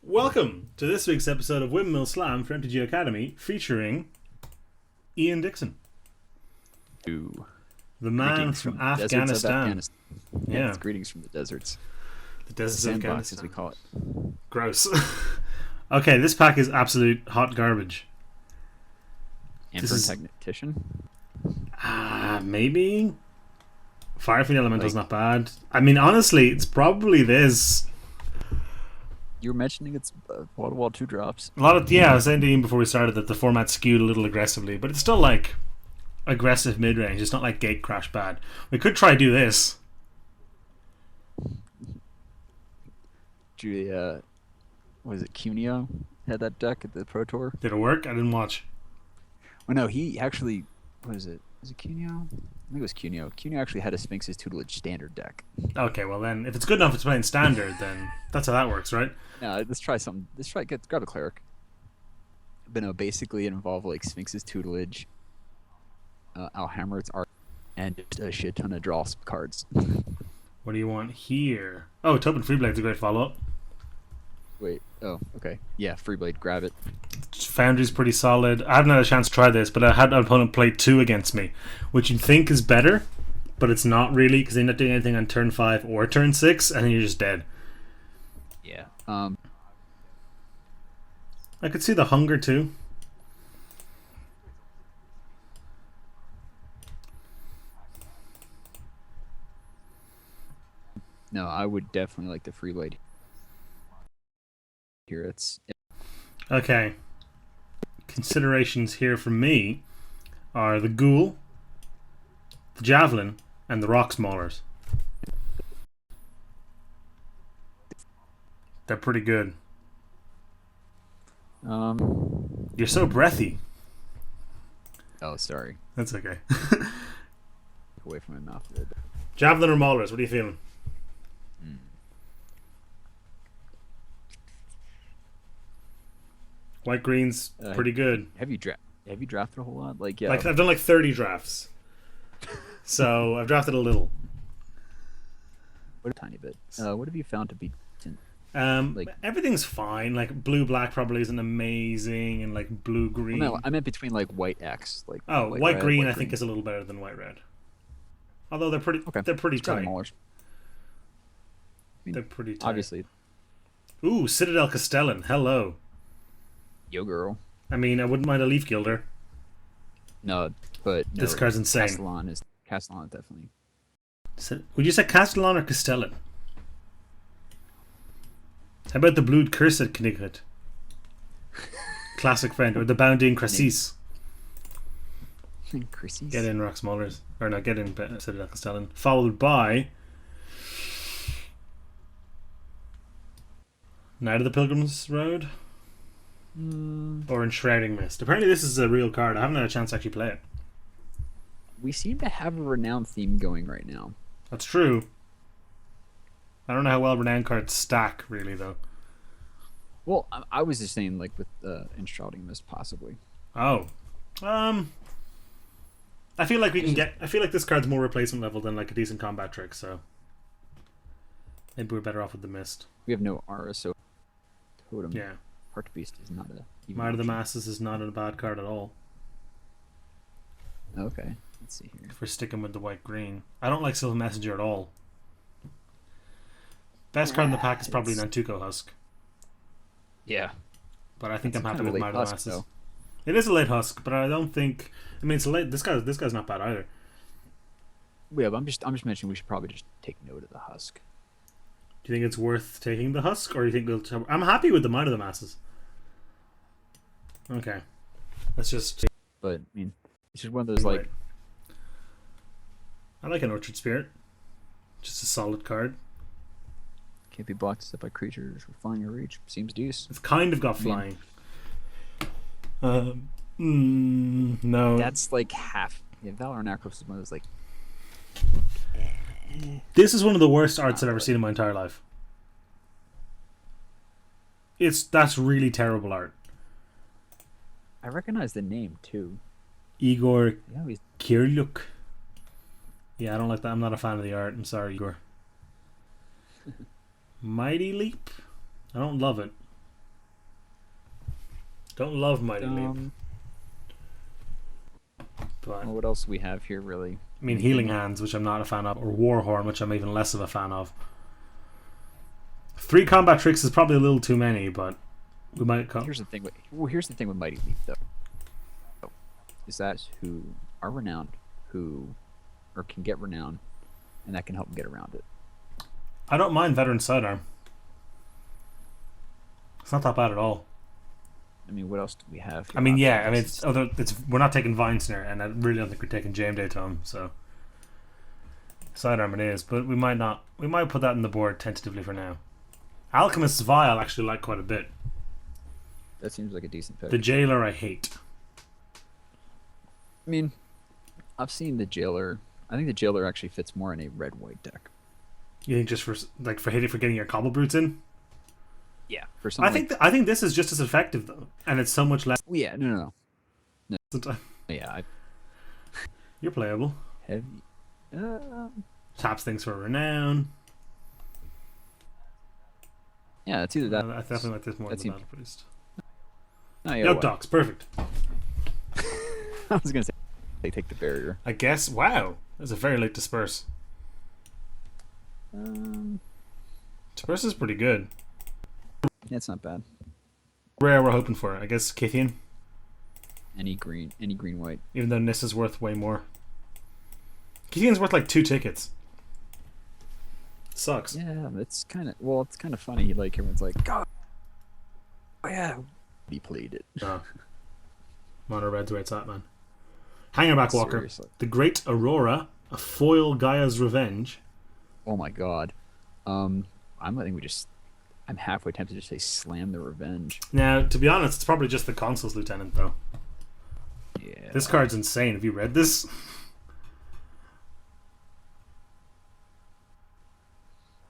Welcome to this week's episode of Windmill Slam for MTGO Academy, featuring Ian Dixon, Ooh. the man Greetings from the deserts of Afghanistan. Afghanistan. Yeah, It's greetings from the deserts. the deserts of Sandbox, Afghanistan. as we call it. Gross. Okay, this pack is absolute hot garbage. And This for a is- technician? Maybe Firefiend Elemental's not bad. I mean, honestly, it's probably this. You were mentioning it's wall-to-wall 2-drops. A lot of I was saying to Ian before we started that the format skewed a little aggressively, but it's still like aggressive mid range. It's not like gate crash bad. We could try do this. Julia, was it Cuneo? Had that deck at the Pro Tour? Did it work? I didn't watch. Well, no, he actually... What is it? Was it Cuneo? I think it was Cuneo. Cuneo actually had a Sphinx's Tutelage standard deck. Okay, well then, if it's good enough, it's playing standard. Then that's how that works, right? No, let's try something. Let's try grab a cleric. But no, basically it involved like Sphinx's Tutelage, Alhammer's Art, and just a shit ton of draw cards. What do you want here? Oh, Tobin Freeblade's a great follow-up. Wait. Oh, okay. Yeah, Freeblade, grab it. Foundry's pretty solid. I haven't had a chance to try this, but I had an opponent play 2 against me, which you'd think is better, but it's not really, because they're not doing anything on turn 5 or turn 6, and then you're just dead. Yeah. I could see the hunger too. No, I would definitely like the Freeblade. Here, it's Okay. Considerations here from me are the Ghoul, the Javelin, and the Rock Maulers. They're pretty good. You're so breathy. Oh, sorry. That's okay. Away from my mouth there. Javelin or Maulers? What are you feeling? White green's pretty good. Have you drafted a whole lot? Like, yeah. Like I've done like 30 drafts, so I've drafted a little. What a tiny bit. What have you found to be? Everything's fine. Like blue black probably isn't amazing, and like blue green. Well, no, I meant between like white X. Like white green. I think is a little better than white red. Although they're pretty. Okay. They're pretty Let's grab tight. Maulers. I mean, They're pretty tight. obviously. Ooh, Citadel Castellan. Hello. Yo, girl. I mean, I wouldn't mind a Leaf Gilder. No, but no, This card's insane. Castellan is definitely. Would you say Castellan or Castellan? How about the Blood Cursed Knigget? Classic friend. Or the Bounding Crassis. Chrissy's. Get in Rock Maulers. Or no, get in Citadel Castellan. Followed by Night of the Pilgrim's Road. Or Enshrouding Mist. Apparently this is a real card. I haven't had a chance to actually play it. We seem to have a renowned theme going right now. That's true. I don't know how well renowned cards stack, really, though. Well, I was just saying, like, with Enshrouding Mist, possibly. Oh. I feel like we can get... I feel like this card's more replacement level than, like, a decent combat trick, so... Maybe we're better off with the Mist. We have no Aura, so Totem. Yeah. Heart Beast is not a... Might of the Masses is not a bad card at all. Okay, let's see here. If we're sticking with the white-green. I don't like Sylvan Messenger at all. Best card in the pack is probably Nantuko Husk. Yeah. But I think That's I'm happy kind of with a Might late of the husk, Masses. though. It is a late Husk, but I don't think... I mean, it's a late... This guy's not bad either. Yeah, but I'm just mentioning we should probably just take note of the Husk. Do you think it's worth taking the Husk, or do you think we'll... I'm happy with the Might of the Masses. Okay. Let's just... But, I mean, it's just one of those, like... I like an Orchard Spirit. Just a solid card. Can't be blocked except by creatures with flying or reach. Seems deuce. It's kind of got flying. No. That's like half. Yeah, Valor Necros is one of those, like... This is one of the worst arts I've ever seen in my entire life. That's really terrible art. I recognize the name, too. Igor Yeah, he's... Kirlyuk. Yeah, I don't like that. I'm not a fan of the art. I'm sorry, Igor. Mighty Leap. I don't love it. Don't love Mighty Leap. But Well, what else do we have here, really? I mean, Healing Hands, which I'm not a fan of, or Warhorn, which I'm even less of a fan of. 3 combat tricks is probably a little too many, but we might come. Here's the thing with Mighty Leap, though, is that who are renowned, or can get renown, and that can help them get around it. I don't mind Veteran Sidearm. It's not that bad at all. I mean, what else do we have? I mean, yeah, I mean, we're not taking Vine Snare, and I really don't think we're taking Jame Day Tome, so Sidearm it is, but we might not. We might put that in the board tentatively for now. Alchemist's Vial I actually like quite a bit. That seems like a decent pick. The Jailer I hate. I mean, I've seen the Jailer. I think the Jailer actually fits more in a red-white deck. You think just for getting your Cobble Brutes in? Yeah, for something. I think this is just as effective though, and it's so much less. Yeah, no. Yeah, You're playable. heavy. Taps things for renown. Yeah, it's either that. I definitely like this more than that the seems- Battle Priest. No, yeah, Yoke what? Dogs, perfect. I was gonna say they take the barrier. I guess. Wow, that's a very late disperse. Disperse is pretty good. Yeah, it's not bad. Rare we're hoping for. I guess Kithian, Any green white. even though Nis is worth way more. Kithian's worth like 2 tickets. Sucks. Yeah, it's kind of funny. Like everyone's like, God, oh yeah, he played it. Oh. Mono Red's where it's at, man. Hangerback Walker. Seriously. The Great Aurora. A foil Gaia's Revenge. Oh my God. I'm halfway tempted to say Slam the Revenge. Now, to be honest, it's probably just the Consul's Lieutenant, though. Yeah. This card's insane. Have you read this?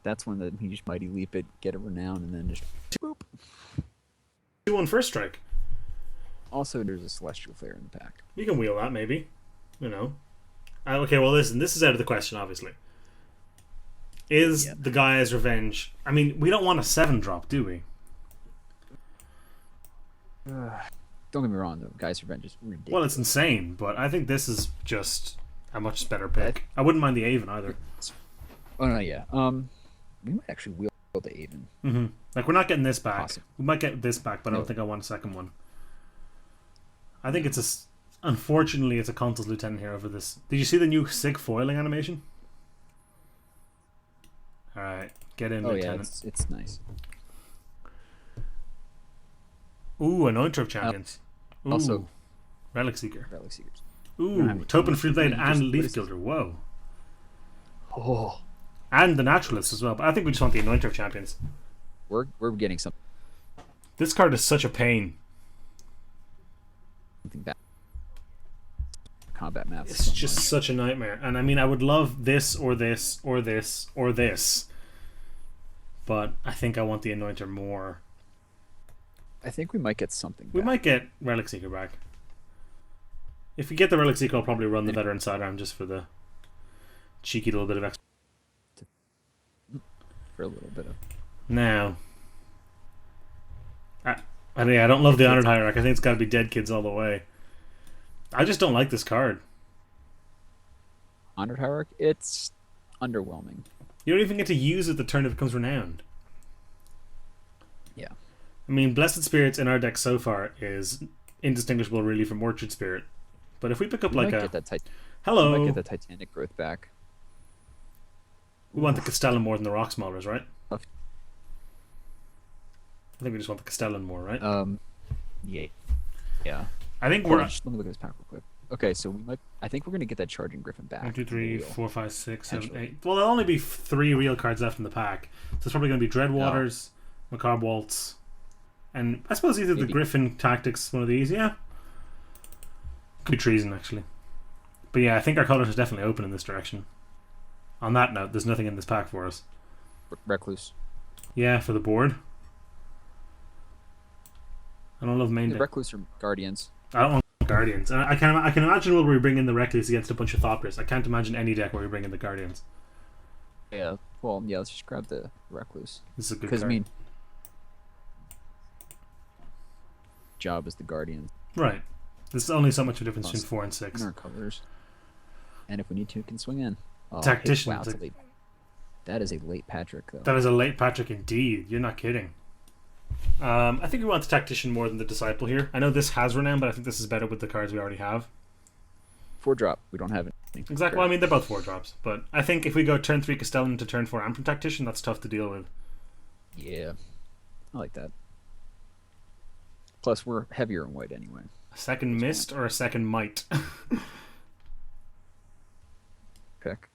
That's when he just Mighty Leap it, get a renown, and then just boop. 2-1 first strike. Also, there's a Celestial Flare in the pack. You can wheel that, maybe. You know. Okay, well, listen. This is out of the question, obviously. Is the Gaia's Revenge... I mean, we don't want a 7-drop, do we? Don't get me wrong, though. Guy's Revenge is ridiculous. Well, it's insane, but I think this is just a much better pick. I wouldn't mind the Avon, either. Oh, no, yeah. We might actually wheel the Avon. Mm-hmm. Like, we're not getting this back. Awesome. We might get this back, but I don't think I want a second one. I think it's a... Unfortunately, it's a Consul's Lieutenant here over this. Did you see the new Sig foiling animation? Alright, get in, Lieutenant. Yeah, it's nice. Ooh, Anointer of Champions. Ooh, Also, Relic Seeker. Relic Seekers. Ooh, Topin Freeblade and what Leaf is this? Gilder. Whoa. Oh, And the Naturalist as well, but I think we just want the Anointer of Champions. we're getting something This card is such a pain. back. Combat math. It's just such a nightmare. And I mean, I would love this or this or this or this. But I think I want the Anointer more. I think we might get something. We back. might get Relic Seeker back. If we get the Relic Seeker, I'll probably run the Veteran Sidearm just for the cheeky little bit of extra. for a little bit of. Now, I don't love the Honored Hierarch. I think it's got to be Dead Kids all the way. I just don't like this card. Honored Hierarch, it's underwhelming. You don't even get to use it the turn it becomes renowned. Yeah. I mean, Blessed Spirits in our deck so far is indistinguishable really from Orchard Spirit. But if we pick up We like might a... get that Hello! We might get the Titanic growth back. We want the Castellan more than the Rock Smaulers, right? Tough. I think we just want the Castellan more, right? Yeah. Yeah. I think Hold we're... on, just let me look at this pack real quick. Okay, so we might. I think we're gonna get that Charging Griffin back. 1, 2, 3, Real. 4, 5, 6, 7, Potentially. 8. Well, there'll only be 3 real cards left in the pack. So it's probably going to be Dreadwaters, Macabre Waltz, and I suppose either the Maybe. Griffin Tactics, one of these, yeah. Could be Treason, actually. But yeah, I think our colours are definitely open in this direction. On that note, there's nothing in this pack for us. Recluse. Yeah, for the board. I don't love main The deck. Recluse or Guardians. I don't want Guardians. And I can imagine where we bring in the Recluse against a bunch of Thoughters. I can't imagine any deck where we bring in the Guardians. Yeah. Well, yeah. Let's just grab the Recluse. This is a good Because card. I mean, job as the Guardians. Right. There's only so much of a difference Plus, between 4 and 6. In our colors. And if we need to, can swing in. Oh, Tactician. Wow, it's a late. That is a late Patrick, though. That is a late Patrick indeed. You're not kidding. I think we want the Tactician more than the Disciple here. I know this has renown, but I think this is better with the cards we already have. 4-drop. We don't have anything. Exactly. Well, I mean, they're both 4 drops. But I think if we go turn 3 Castellan to turn 4 Amphib Tactician, that's tough to deal with. Yeah. I like that. Plus, we're heavier in white anyway. A second Mist or a second Might? Pick.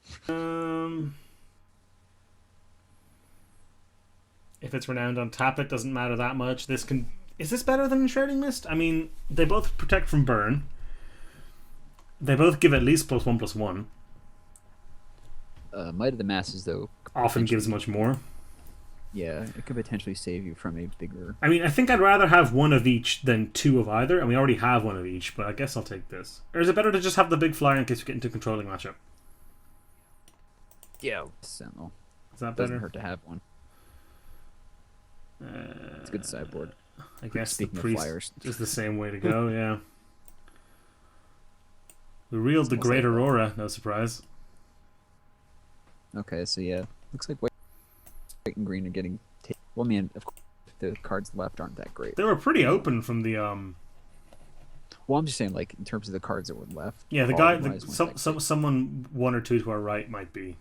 If it's renowned on tap, it doesn't matter that much. This can... Is this better than Enshrouding Mist? I mean, they both protect from burn. They both give at least +1/+1. Might of the Masses, though, Often gives much more. yeah, it could potentially save you from a bigger... I mean, I think I'd rather have one of each than 2 of either, and we already have one of each, but I guess I'll take this. Or is it better to just have the big flyer in case we get into a controlling matchup? Yeah. Sentinel. Is that Doesn't better? hurt to have one. It's a good sideboard. I guess Speaking the of priest flyers. is the same way to go, yeah. We reeled the Smells Great like that. Aurora, no surprise. Okay, so yeah. Looks like white and green are getting... Well, I mean, of course, the cards left aren't that great. They were pretty open from the... Well, I'm just saying, like, in terms of the cards that were left. Yeah, the guy... quality-wise, weren't that great. Someone 1 or 2 to our right might be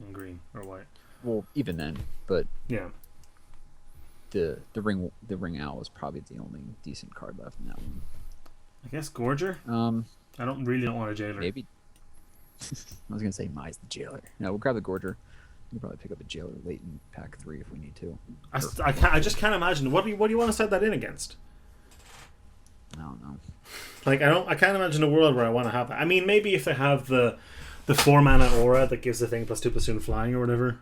in green or white. Well, even then, but Yeah. the ring owl is probably the only decent card left in that one. I guess Gorger? I don't want a Jailer. Maybe. I was gonna say Mai's the Jailer. No, we'll grab the Gorger. We'll probably pick up a Jailer late in pack 3 if we need to. I just can't imagine. What do you want to set that in against? I don't know. Like I can't imagine a world where I want to have that. I mean, maybe if they have the 4 mana aura that gives the thing +2/+2 flying or whatever,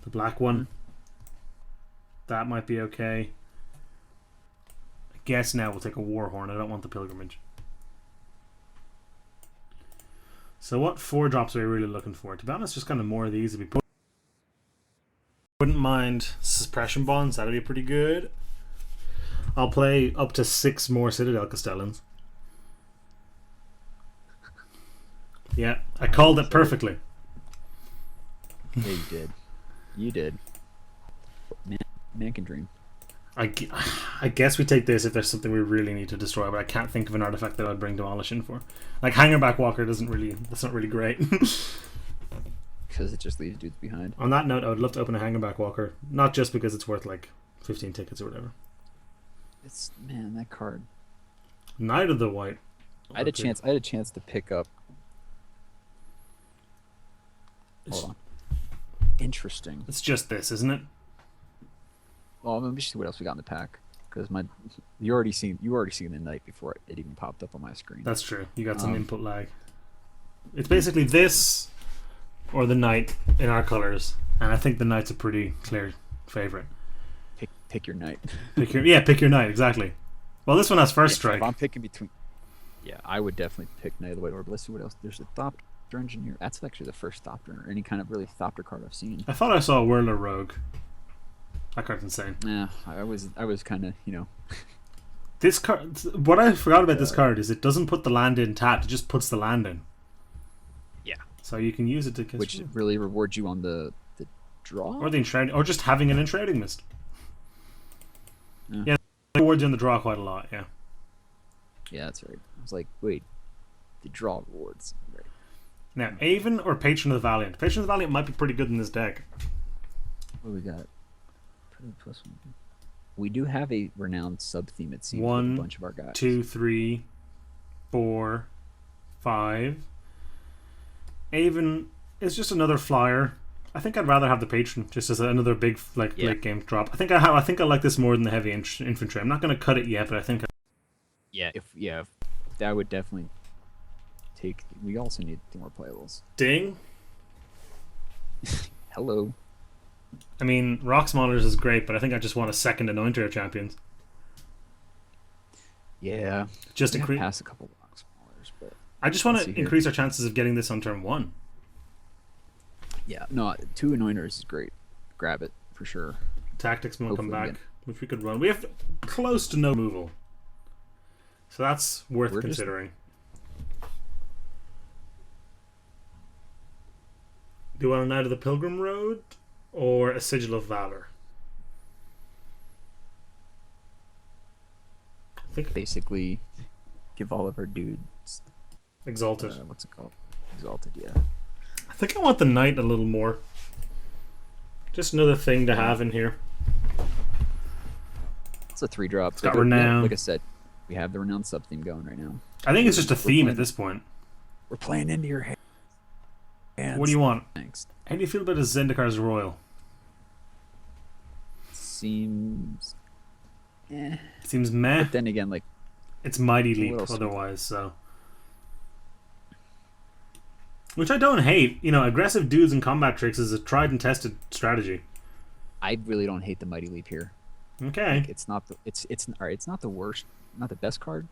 the black one, that might be okay. I guess now we'll take a Warhorn. I don't want the Pilgrimage. So what 4 drops are we really looking for? To be honest, just kind of more of these. If we wouldn't mind Suppression Bonds, that'd be pretty good. I'll play up to 6 more Citadel Castellans. Yeah, I called it perfectly. Yeah, you did. You did. Man can dream. I guess we take this if there's something we really need to destroy, but I can't think of an artifact that I'd bring Demolish in for. Like Hangerback Walker that's not really great. Because it just leaves dudes behind. On that note, I would love to open a Hangerback Walker, not just because it's worth like 15 tickets or whatever. It's man, that card. Knight of the White. I had a chance to pick up. Hold on. Interesting. It's just this, isn't it? Well, let me see what else we got in the pack. Because you already seen the Knight before it even popped up on my screen. That's true. You got some input lag. It's basically this or the Knight in our colors, and I think the Knight's a pretty clear favorite. Pick your Knight. Pick your Knight, exactly. Well, this one has first strike. If I'm picking between, yeah, I would definitely pick Knight of the White Orb. Let's see what else. There's a Thopter Engineer. That's actually the first Thopter or any kind of really Thopter card I've seen. I thought I saw a Whirler Rogue. That card's insane. Yeah, I was kind of, This card. What I forgot about this card is it doesn't put the land in tapped. It just puts the land in. Yeah. So you can use it to which really rewards you on the draw or the enshrouding, or just having an enshrouding mist. Yeah, it rewards you on the draw quite a lot. Yeah. Yeah, that's right. I was like, wait, the draw rewards. Right. Now, Avon or Patron of the Valiant. Patron of the Valiant might be pretty good in this deck. What do we got? +1. We do have a renowned sub theme. It seems. 1, with a bunch of our guys. 2, 3, 4, 5. Avon is just another flyer. I think I'd rather have the Patron just as another big late game drop. I think I like this more than the heavy infantry. I'm not going to cut it yet, but I think. If that would definitely take. We also need more playables. Ding. Hello. I mean, Rock Maulers is great, but I think I just want a second Anointer of Champions. Yeah. Just increase. Pass a couple of Rock Maulers, but I just want to increase our chances of getting this on turn 1. Yeah, no, 2 Anointers is great. Grab it for sure. Tactics will come Hopefully back. which we could run. We have close to no removal, so that's worth We're considering. Do you want a Knight of the Pilgrim Road or a Sigil of Valor? I think Basically, give all of our dudes Exalted. what's it called? Exalted, yeah. I think I want the Knight a little more. Just another thing to have in here. It's a 3-drop. It's got Renown. Like I said, we have the Renown sub theme going right now. I think it's just a theme at this point. We're playing into your hands. What do you want? Thanks. How do you feel about a Zendikar's Royal? Seems... Seems meh. But then again, like... It's Mighty What Leap else? otherwise, so... Which I don't hate. You know, aggressive dudes and combat tricks is a tried and tested strategy. I really don't hate the Mighty Leap here. Okay. Like, it's not the... It's all right, it's not the worst, not the best card.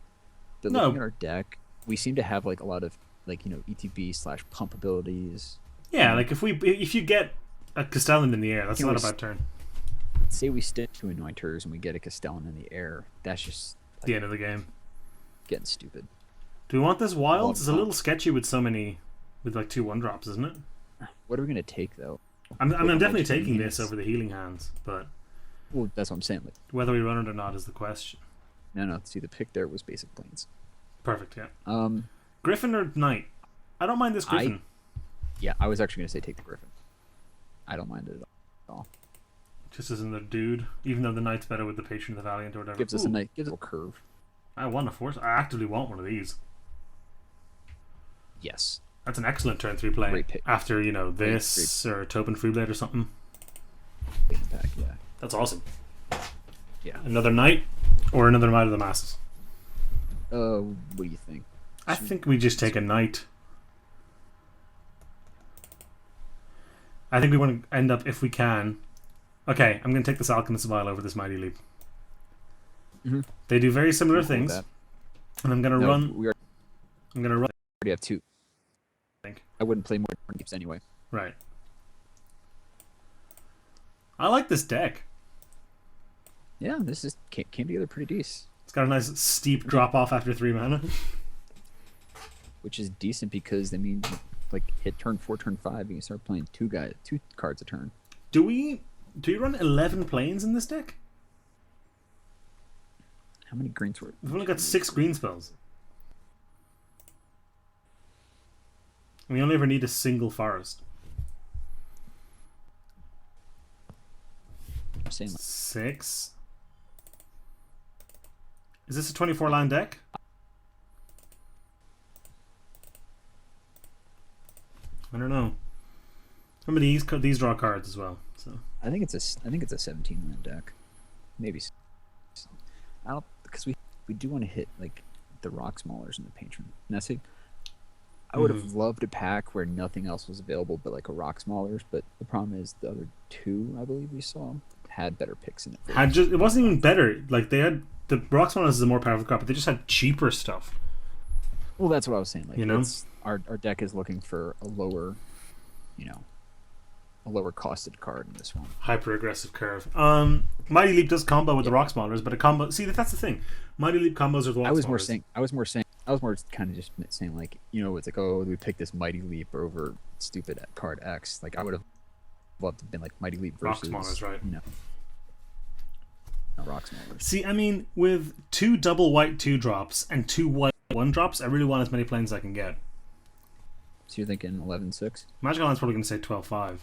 But No. looking at our deck, we seem to have, like, a lot of, like, you know, ETB/pump abilities. Yeah, like if you get a Castellan in the air, that's Can not we a bad turn. Say we stick to Anointers and we get a Castellan in the air. That's just The end of the game. getting stupid. Do we want this wild? Well, It's a little sketchy with so many, with like 2 1-drops, isn't it? What are we gonna take though? I'm definitely Legend taking Hands. this over the Healing Hands, but Well, that's what I'm saying. Like, whether we run it or not is the question. no. See, the pick there was Basic Planes. Perfect, yeah. Um, Griffin or Knight? I don't mind this Griffin. yeah, I was actually gonna say take the Griffin. I don't mind it at all. Just as another dude, even though the Knight's better with the Patron of the Valiant or whatever. Gives us a Ooh, nice, gives us a little curve. I want a force. I actively want one of these. Yes. That's an excellent turn 3 play. Great pick. After, you know, this or Topin Freeblade or something. Pack, yeah. That's awesome. Yeah. Another Knight or another Knight of the Masses? What do you think? I think we just take a Knight. I think we want to end up, if we can... Okay, I'm going to take this Alchemist Vial over this Mighty Leap. Mhm. They do very similar I'm cool with things. that. And I'm going to No, run... we I'm going to run... already have 2. I think. I wouldn't play more than Leaps anyway. Right. I like this deck. Yeah, this is came together pretty decent. It's got a nice steep drop off after 3 mana. Which is decent because, I mean, like, hit turn 4, turn 5, and you start playing 2 cards a turn. Do you run 11 planes in this deck? How many greens were? We've only got 6 green spells. We only ever need a single forest. I'm saying, like, 6. Is this a 24-line deck? I don't know. Remember these draw cards as well. So I think it's a 17-land deck, maybe. I don't, because we do want to hit like the Rock Maulers and the Patron. Now see, I would have loved a pack where nothing else was available but like a Rock Maulers, but the problem is the other 2 I believe we saw had better picks in it. it wasn't even better. Like they had the Roxmon is a more powerful card, but they just had cheaper stuff. Well, that's what I was saying. Like, You know? our deck is looking for a lower, a lower costed card in this one. Hyper aggressive curve. Mighty Leap does combo with the Rock Spawners, but a combo. See, that's the thing. Mighty Leap combos with the Rock I was Spawners. more kind of just saying like, it's like, oh, we picked this Mighty Leap over stupid card X. Like I would have loved to have been like Mighty Leap Rock versus Spawners, right? Rock Spawners. See, I mean, with 2 double white 2-drops and 2 white 1-drops, I really want as many planes as I can get. So you're thinking 11-6? Magic Island's probably going to say 12-5,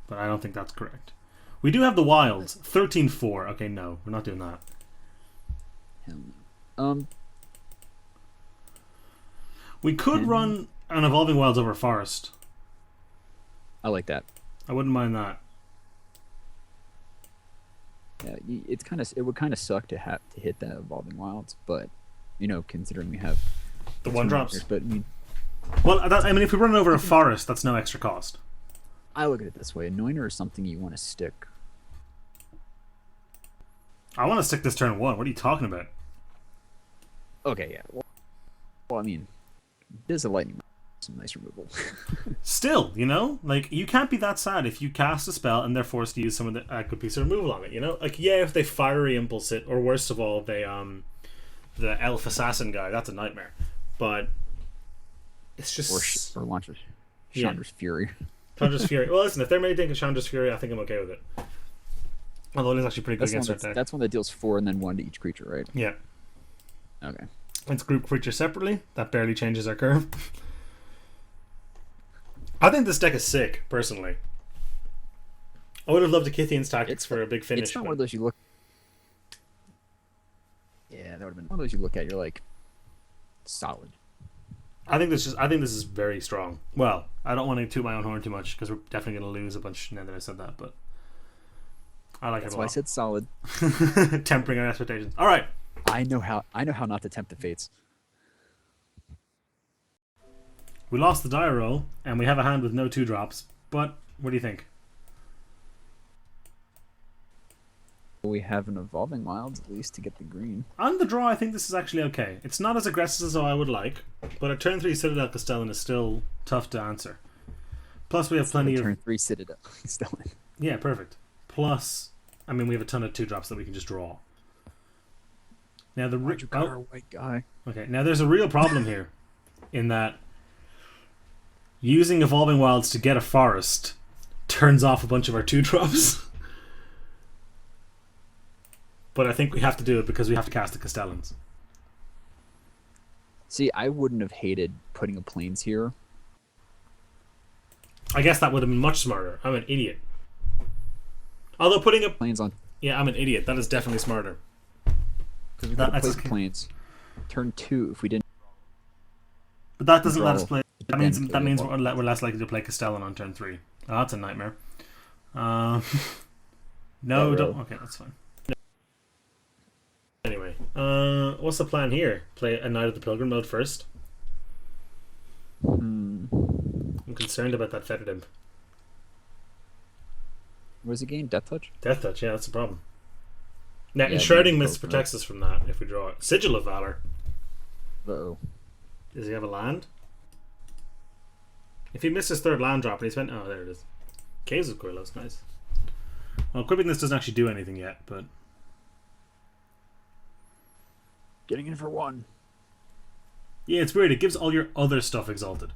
but I don't think that's correct. We do have the Wilds. 13-4. Okay, no, we're not doing that. Hell no. We could run an Evolving Wilds over Forest. I like that. I wouldn't mind that. Yeah, it would kind of suck to have to hit that Evolving Wilds, but considering we have The 1-drops. but I mean, Well, if we run it over a Forest, that's no extra cost. I look at it this way: Anointer is something you want to stick. I want to stick this turn 1. What are you talking about? Okay, yeah. Well, I mean, there's a lightning round, some nice removal. Still, you know, like you can't be that sad if you cast a spell and they're forced to use some of the good piece of removal on it. You know, like yeah, if they fiery impulse it, or worst of all, they the elf assassin guy. That's a nightmare. But it's just or launches Chandra's Fury. Chandra's Fury. Well, listen, if they're made into Chandra's Fury, I think I'm okay with it. Although it is actually pretty good against that deck. That's one that deals 4 and then 1 to each creature, right? Yeah. Okay. Let's group creatures separately. That barely changes our curve. I think this deck is sick, personally. I would have loved a Kithian's Tactics for a big finish. It's not one of those you look... Yeah, that would have been one of those you look at, you're like, solid. I think this is very strong. Well, I don't want to toot my own horn too much because we're definitely going to lose a bunch now that I said that, but I like That's it a why lot. I said solid. Tempering our expectations. All right. I know how not to tempt the fates. We lost the die roll, and we have a hand with no 2-drops. But what do you think? We have an Evolving Wilds at least to get the green. On the draw, I think this is actually okay. It's not as aggressive as I would like, but a turn 3 Citadel Castellan is still tough to answer. Plus, we have plenty of turn 3 Citadel Castellan. Yeah, perfect. Plus, I mean, we have a ton of 2-drops that we can just draw. Now the our white guy. Okay, now there's a real problem here, in that using Evolving Wilds to get a forest turns off a bunch of our 2-drops. But I think we have to do it because we have to cast the Castellans. See, I wouldn't have hated putting a Plains here. I guess that would have been much smarter. I'm an idiot. Although putting a Plains on... Yeah, I'm an idiot. That is definitely smarter. Because we could have played Plains. Turn 2 if we didn't... But that doesn't let us play... That means we're less likely to play Castellan on turn 3. Oh, that's a nightmare. No, don't... Okay, that's fine. Anyway, what's the plan here? Play a Knight of the Pilgrim mode first? I'm concerned about that Fetid Imp. What does it gain? Death Touch? Death Touch, yeah, that's the problem. Now, Enshrouding Mist protects us from that if we draw it. Sigil of Valor. Uh-oh. Does he have a land? If he missed his 3rd land drop and he spent... Oh, there it is. Caves of Corlos, nice. Well, equipping this doesn't actually do anything yet, but... Getting in for 1. Yeah, it's weird. It gives all your other stuff exalted.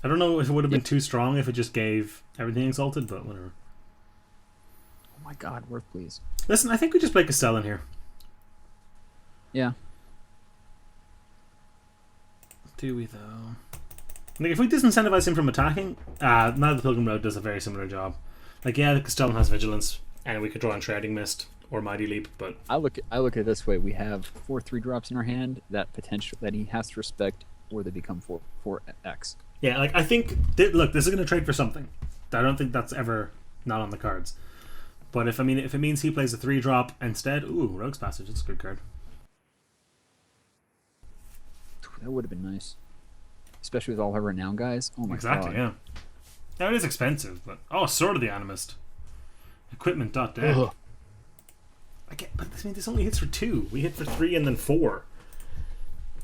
I don't know if it would have been too strong if it just gave everything exalted, but whatever. Oh my god, Worth, please. Listen, I think we just play Castellan here. Yeah. Do we, though? Like, if we disincentivize him from attacking, now the Pilgrim Road does a very similar job. Like, yeah, the Castellan has Vigilance, and we could draw Enshrouding Mist or Mighty Leap, but... I look at it this way. We have 4 3-drops in our hand that he has to respect, or they become 4x. Yeah, like, I think... Look, this is going to trade for something. I don't think that's ever not on the cards. But if it means he plays a 3-drop instead... Ooh, Rogue's Passage, that's a good card. That would have been nice. Especially with all our renowned guys. Oh my god. Exactly, yeah. Now, it is expensive, but... Oh, Sword of the Animist. Equipment.deck. But this only hits for 2. We hit for 3 and then 4.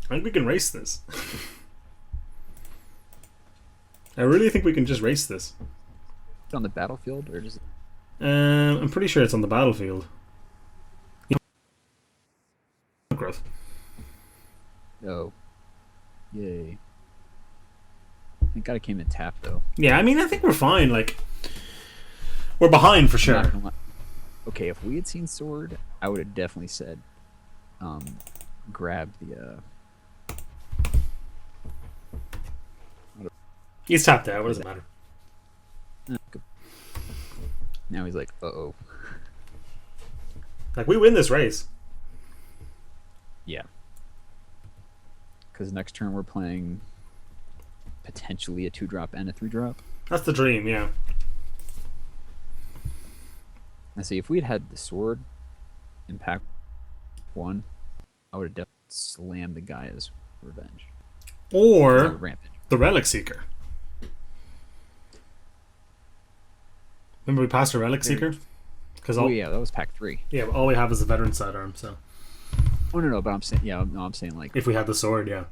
I think we can race this. I really think we can just race this. On the battlefield, or does it... I'm pretty sure it's on the battlefield. Growth. Oh. Yay. Thank god it came in tap, though. Yeah, I mean, I think we're fine. Like, we're behind for sure. Okay, if we had seen Sword, I would have definitely said, grab the, He's tapped out, what does it matter? Now he's like, uh-oh. Like, we win this race. Yeah. Because next turn we're playing potentially a 2-drop and a 3-drop. That's the dream, yeah. I see, if we'd had the Sword in pack 1, I would have definitely slammed the Gaia's Revenge. Or the Relic Seeker. Remember we passed a Relic Seeker? Yeah, that was pack 3. Yeah, all we have is the Veteran Sidearm, so... Oh, no, but I'm saying, I'm saying, like... If we had the Sword, yeah.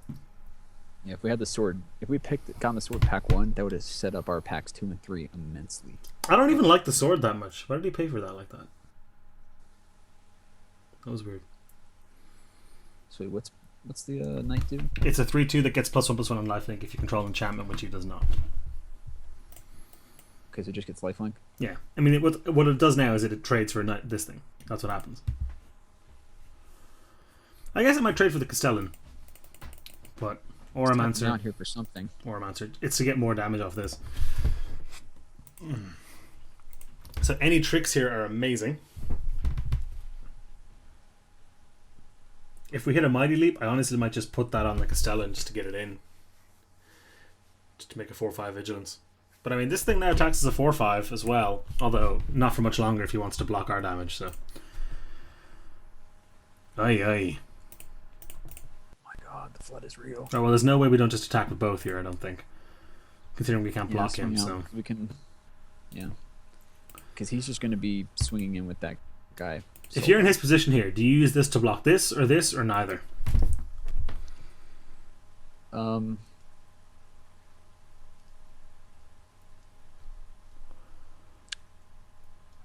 Yeah, if we had the sword, if we gotten the sword pack 1, that would have set up our packs 2 and 3 immensely. I don't even like the sword that much. Why did he pay for that like that? That was weird. So what's the knight do? It's a 3/2 that gets +1/+1 on lifelink if you control enchantment, which he does not. Okay, so it just gets lifelink? Yeah. I mean, what it does now is it trades for this thing. That's what happens. I guess it might trade for the Castellan. But Oromancer. Not here for something. Oromancer. It's to get more damage off this. So any tricks here are amazing. If we hit a Mighty Leap, I honestly might just put that on the Castellan just to get it in. Just to make a 4/5 Vigilance. But I mean, this thing now attacks as a 4/5 as well. Although, not for much longer if he wants to block our damage, so. Aye, aye. Oh my god, the flood is real. Oh, well, there's no way we don't just attack with both here, I don't think. Considering we can't block him, so. We can. Yeah. Because he's just going to be swinging in with that guy. If you're in his position here, do you use this to block this, or neither?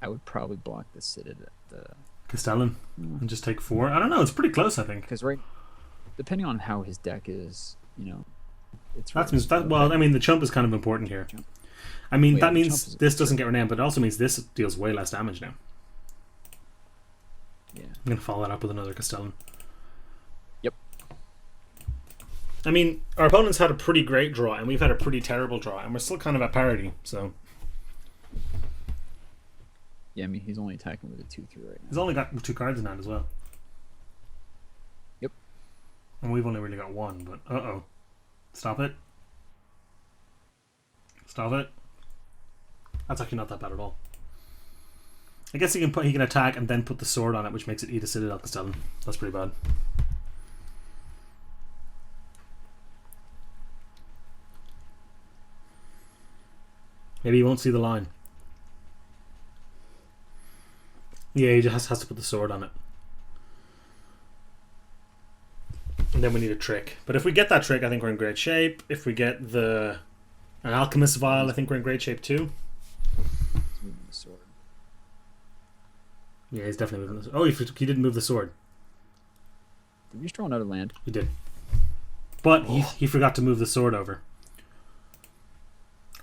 I would probably block the Citadel at the Castellan and just take 4. I don't know. It's pretty close, I think. Because depending on how his deck is, it's. Well, I mean, the chump is kind of important here. I mean, that means this doesn't get renamed, but it also means this deals way less damage now. Yeah. I'm gonna follow that up with another Castellan. Yep. I mean, our opponents had a pretty great draw, and we've had a pretty terrible draw, and we're still kind of at parity. So. Yeah, I mean, he's only attacking with a 2/3 right now. He's only got 2 cards in hand as well. Yep. And we've only really got 1, but uh-oh. Stop it. Stop it. That's actually not that bad at all. I guess he can attack and then put the sword on it, which makes it eat a Citadel Castellan. That's pretty bad. Maybe he won't see the line. Yeah, he just has to put the sword on it. And then we need a trick. But if we get that trick, I think we're in great shape. If we get an Alchemist Vial, I think we're in great shape too. He's moving the sword. Yeah, he's definitely moving the sword. Oh, he didn't move the sword. Did we just draw another land? He did. But he forgot to move the sword over.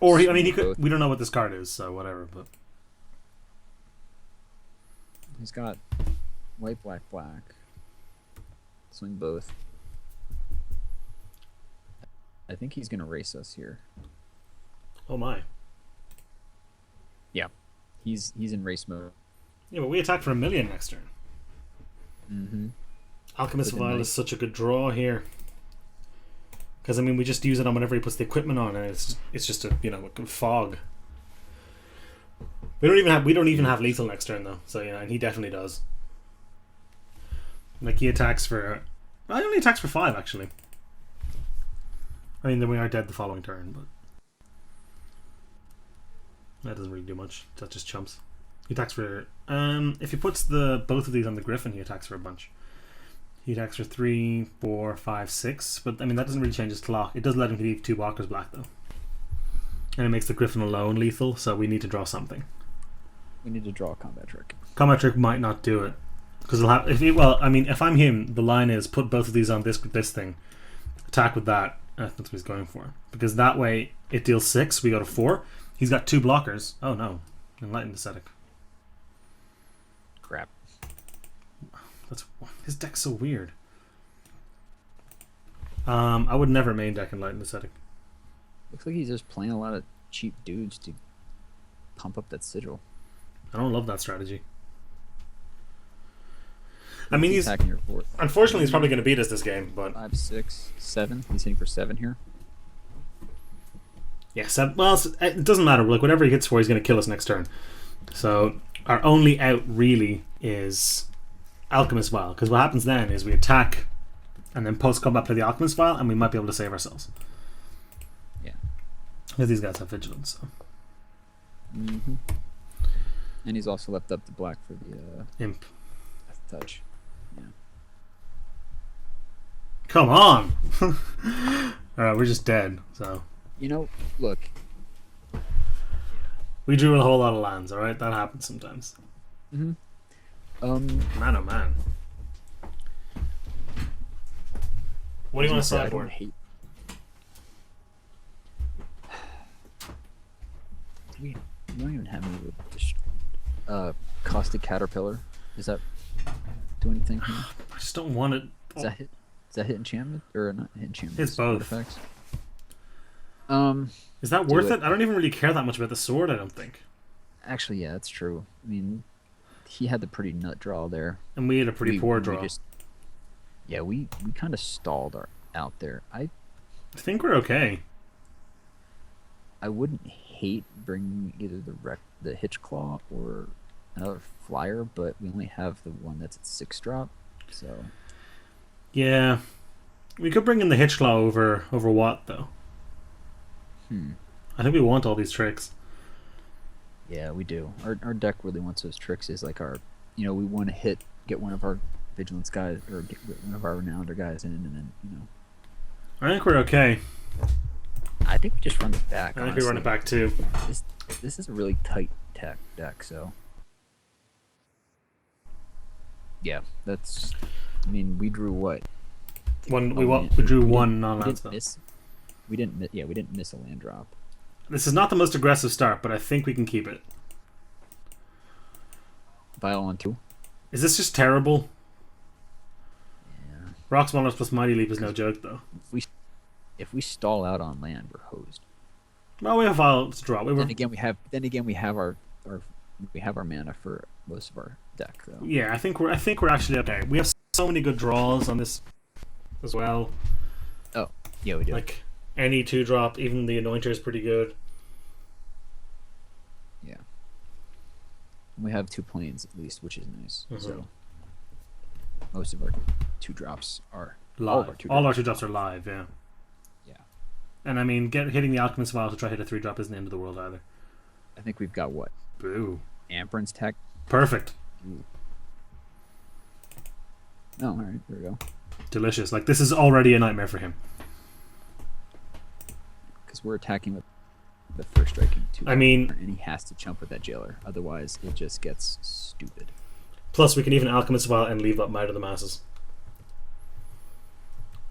Or he could. We don't know what this card is, so whatever. But he's got white, black, black. Swing both. I think he's gonna race us here. Oh my. Yeah, he's in race mode. Yeah, but we attack for 1,000,000 next turn. Mm-hmm. Alchemist Vial is such a good draw here. Because I mean, we just use it on whenever he puts the equipment on, and it's just a fog. We don't even have lethal next turn though, so and he definitely does. Like he attacks for, he only attacks for 5 actually. I mean, then we are dead the following turn, but that doesn't really do much. That just chumps. He attacks for if he puts both of these on the Griffin, he attacks for a bunch. He attacks for 3, 4, 5, 6, but I mean that doesn't really change his clock. It does let him leave 2 blockers black though, and it makes the Griffin alone lethal. So we need to draw something. We need to draw a combat trick. Combat trick might not do it because he'll have. If I'm him, the line is put both of these on this thing, attack with that. That's what he's going for, because that way it deals 6. We go to 4. He's got 2 blockers. Oh no, Enlightened Ascetic. Crap. His deck's so weird. I would never main deck Enlightened Ascetic. Looks like he's just playing a lot of cheap dudes to pump up that sigil. I don't love that strategy. I mean, he's attacking your fort. Unfortunately, he's probably going to beat us this game, but 5, 6, 7. He's hitting for 7 here. Yeah, 7. Well, it doesn't matter. Like whatever he hits for, he's going to kill us next turn. So our only out really is Alchemist Vial, because what happens then is we attack and then post combat play the Alchemist Vial, and we might be able to save ourselves. Yeah, because these guys have vigilance. So. Mm-hmm. And he's also left up the black for the Imp touch. Yeah. Come on. Alright, we're just dead, so. You know, look, We drew a whole lot of lands, alright? That happens sometimes. um, Man, oh man. What do you want to I don't sideboard? hate. We don't even have any with caustic caterpillar. Does that do anything here? I just don't want it. Does that hit? Does that hit enchantment or not hit enchantment? It's both. Artifacts. Is that Do worth it. it? I don't even really care that much about the sword, I don't think. Actually, yeah, that's true. I mean, he had the pretty nut draw there. And we had a pretty poor draw. We kind of stalled out there. I think we're okay. I wouldn't hate bringing either the Hitchclaw or another flyer, but we only have the one that's at 6-drop, so Yeah. We could bring in the Hitchclaw over what, though? I think we want all these tricks. yeah, we do. Our deck really wants those tricks. Is like we want to get one of our vigilance guys or get one of our renounder guys in, and then I think we're okay. I think we just run it back. I think we run it back too. This is a really tight tech deck, so yeah, that's. I mean, we drew what? We drew one non-land spell. We didn't miss a land drop. This is not the most aggressive start, but I think we can keep it. Vial on 2. Is this just terrible? Yeah. Rock Smallers plus Mighty Leap is no joke, though. If we stall out on land, we're hosed. Well, we have Vial to draw. Then again, we have our mana for most of our deck, though. Yeah, I think we're actually okay. We have so many good draws on this as well. Oh, yeah, we do. Like any 2-drop, even the Anointer is pretty good. Yeah. We have 2 planes at least, which is nice. So most of our 2-drops are live. All our 2-drops are live, yeah. Yeah. And I mean, hitting the Alchemist Vial to try hit a 3-drop isn't the end of the world either. I think we've got what? Boo. Amperance Tech. Perfect. Ooh. Oh, all right, there we go. Delicious. Like, this is already a nightmare for him. Because we're attacking with the first striking 2. I mean, and he has to jump with that jailer, otherwise it just gets stupid. Plus, we can even Alchemist Vial and leave up Might of the Masses.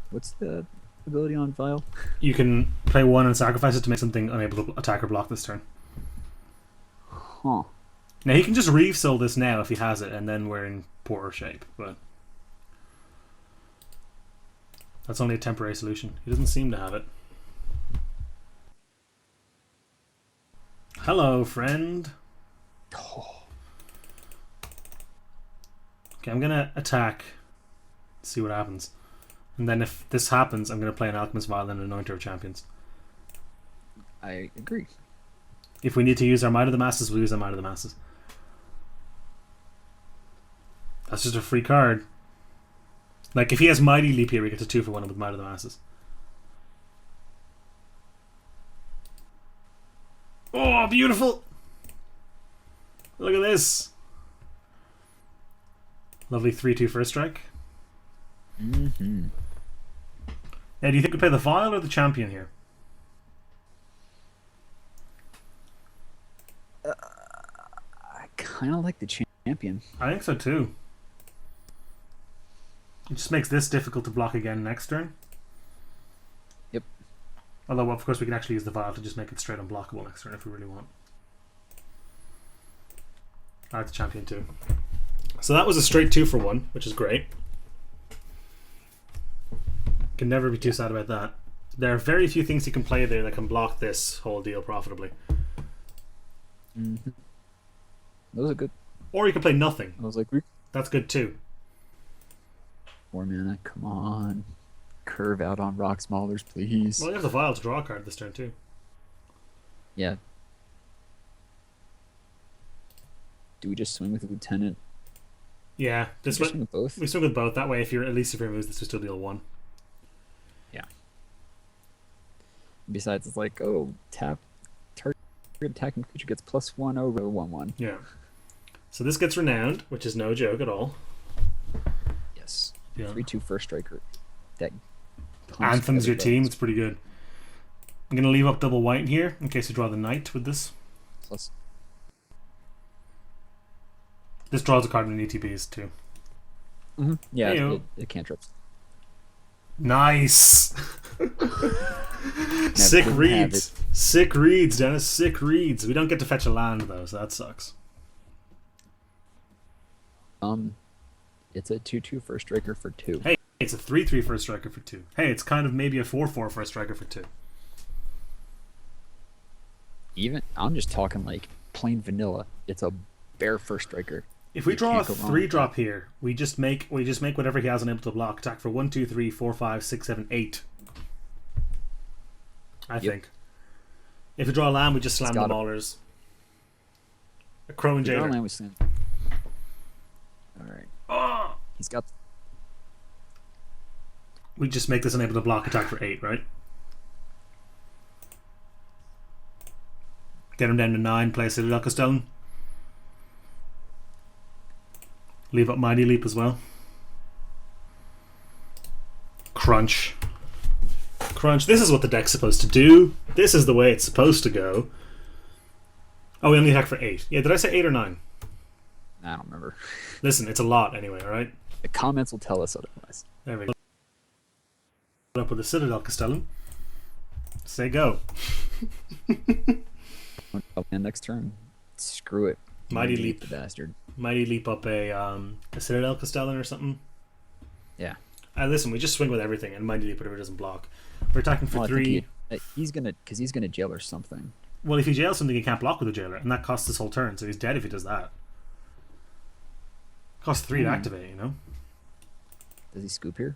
What's the ability on Vial? You can play 1 and sacrifice it to make something unable to attack or block this turn. Huh. Now, he can just Reeve Soul this now if he has it, and then we're in poorer shape, but that's only a temporary solution. He doesn't seem to have it. Hello, friend. Oh. Okay, I'm gonna attack. See what happens. And then if this happens, I'm gonna play an Alchemist Vial and an Anointer of Champions. I agree. If we need to use our Might of the Masses, we'll use our Might of the Masses. That's just a free card. Like, if he has Mighty Leap here, we get a 2 for 1 with Might of the Masses. Oh, beautiful! Look at this. Lovely 3/2 first strike. Mm-hmm. Now, do you think we play the Vial or the Champion here? I kind of like the champion. I think so too. It just makes this difficult to block again next turn. Yep. Although, of course, we can actually use the Vial to just make it straight unblockable next turn if we really want. I like the Champion too. So that was a straight 2 for 1, which is great. Can never be too sad about that. There are very few things you can play there that can block this whole deal profitably. Mm-hmm. Those are good. Or you can play nothing. I was like, That's good too. 4 mana, come on. Curve out on Rock Smallers, please. Well, you have the Vial to draw a card this turn too. Yeah. Do we just swing with the Lieutenant? Yeah, Just swing with both? we swing with both. That way, if you're at least if you remove this, we still deal 1. Yeah. Besides, it's like, oh, tap target attacking creature gets +1 over 1/1. Yeah. So this gets renowned, which is no joke at all. Yes. Yeah. 3/2 first striker. That Anthem's your team. It's pretty good. I'm going to leave up double white in here in case you draw the knight with this. Plus, This draws a card in ETBs too. yeah, Heyo. it cantrips. Nice. Sick reads. Sick reads, Dennis. Sick reads. We don't get to fetch a land though, so that sucks. It's a 2/2 first striker for 2. Hey, it's a 3/3 first striker for 2. Hey, it's kind of maybe a 4/4 first striker for 2. Even I'm just talking like plain vanilla. It's a bare first striker. If we You draw a can't go wrong 3-drop here, we just make whatever he has unable to block attack for 1, 2, 3, 4, 5, 6, 7, 8. I think. If we draw a land, we just slam the maulers. A crow and jailer. Alright. Oh! He's got. We just make this unable to block attack for 8, right? Get him down to 9, play Citadel Castellan. Leave up Mighty Leap as well. Crunch. Crunch. This is what the deck's supposed to do. This is the way it's supposed to go. Oh, we only attack for 8. Yeah, did I say 8 or 9? I don't remember. Listen, it's a lot anyway, alright? The comments will tell us otherwise. There we go. Up with the Citadel Castellan. Say go. And next turn, screw it. Mighty Leap. The bastard. Mighty Leap up a Citadel Castellan or something. Yeah. Listen, we just swing with everything and Mighty Leap whatever doesn't block. We're attacking for 3. He's gonna jail or something. Well, if he jails something, he can't block with a jailer, and that costs this whole turn, so he's dead if he does that. Costs 3 to activate, you know. Does he scoop here?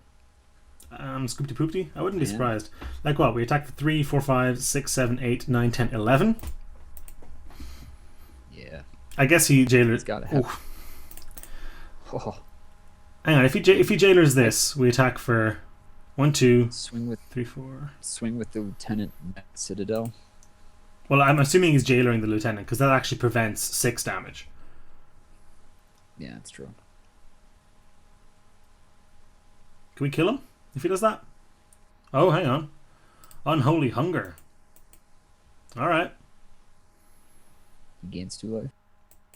Scoopty poopty? I wouldn't be surprised. Like what? We attack for 3, 4, 5, 6, 7, 8, 9, 10, 11. Yeah. I guess he jailers. He's gotta have. Oh. Hang on, if he jailers this, we attack for 1, 2, Swing with 3, 4. Swing with the Lieutenant Citadel. Well, I'm assuming he's jailering the Lieutenant because that actually prevents 6 damage. Yeah, that's true. Can we kill him if he does that? Oh, hang on. Unholy Hunger. Alright. He gains 2 life.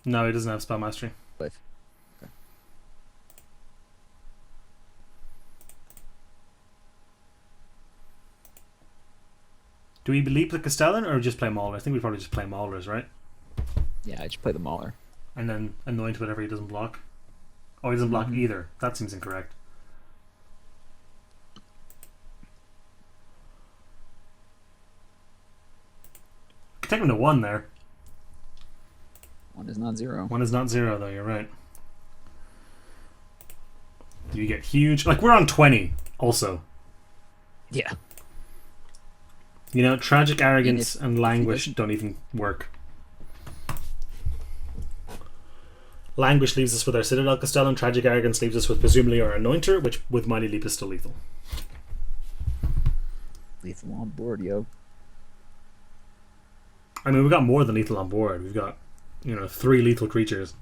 No, he doesn't have Spell Mastery. Life. Okay. Do we leap the Castellan or just play Mauler? I think we probably just play Maulers, right? Yeah, I just play the Mauler. And then anoint whatever he doesn't block. Oh, he doesn't block either. That seems incorrect. Could take him to 1 there. 1 is not 0. 1 is not 0 though, you're right. Do you get huge? Like, we're on 20 also. Yeah. You know, Tragic Arrogance and Languish don't even work. Languish leaves us with our Citadel Castellan. Tragic Arrogance leaves us with presumably our Anointer, which with Mighty Leap is still lethal. Lethal on board, yo. I mean, we've got more than lethal on board. We've got, 3 lethal creatures.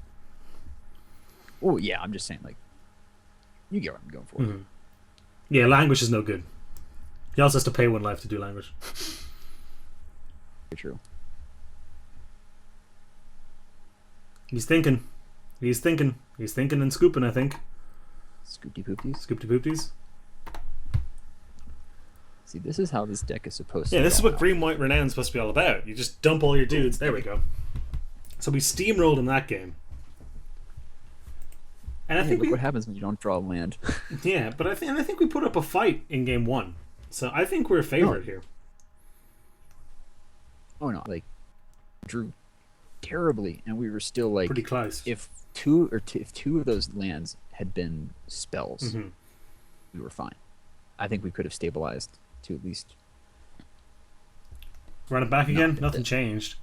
Oh, yeah, I'm just saying, like, you get what I'm going for. Mm-hmm. Yeah, Languish is no good. He also has to pay 1 life to do Languish. Very true. He's thinking. He's thinking and scooping, I think. Scoopty poopies. Scoopty poopties. See, this is how this deck is supposed to Yeah, this is go. what Green White Renown is supposed to be all about. You just dump all your dudes. There we go. So we steamrolled in that game. And I think look what happens when you don't draw land. Yeah, but I think we put up a fight in game 1. So I think we're favored here. Oh no, like drew terribly, and we were still like Pretty close. If two of those lands had been spells, we were fine. I think we could have stabilized to at least Run it back again? Nothing changed.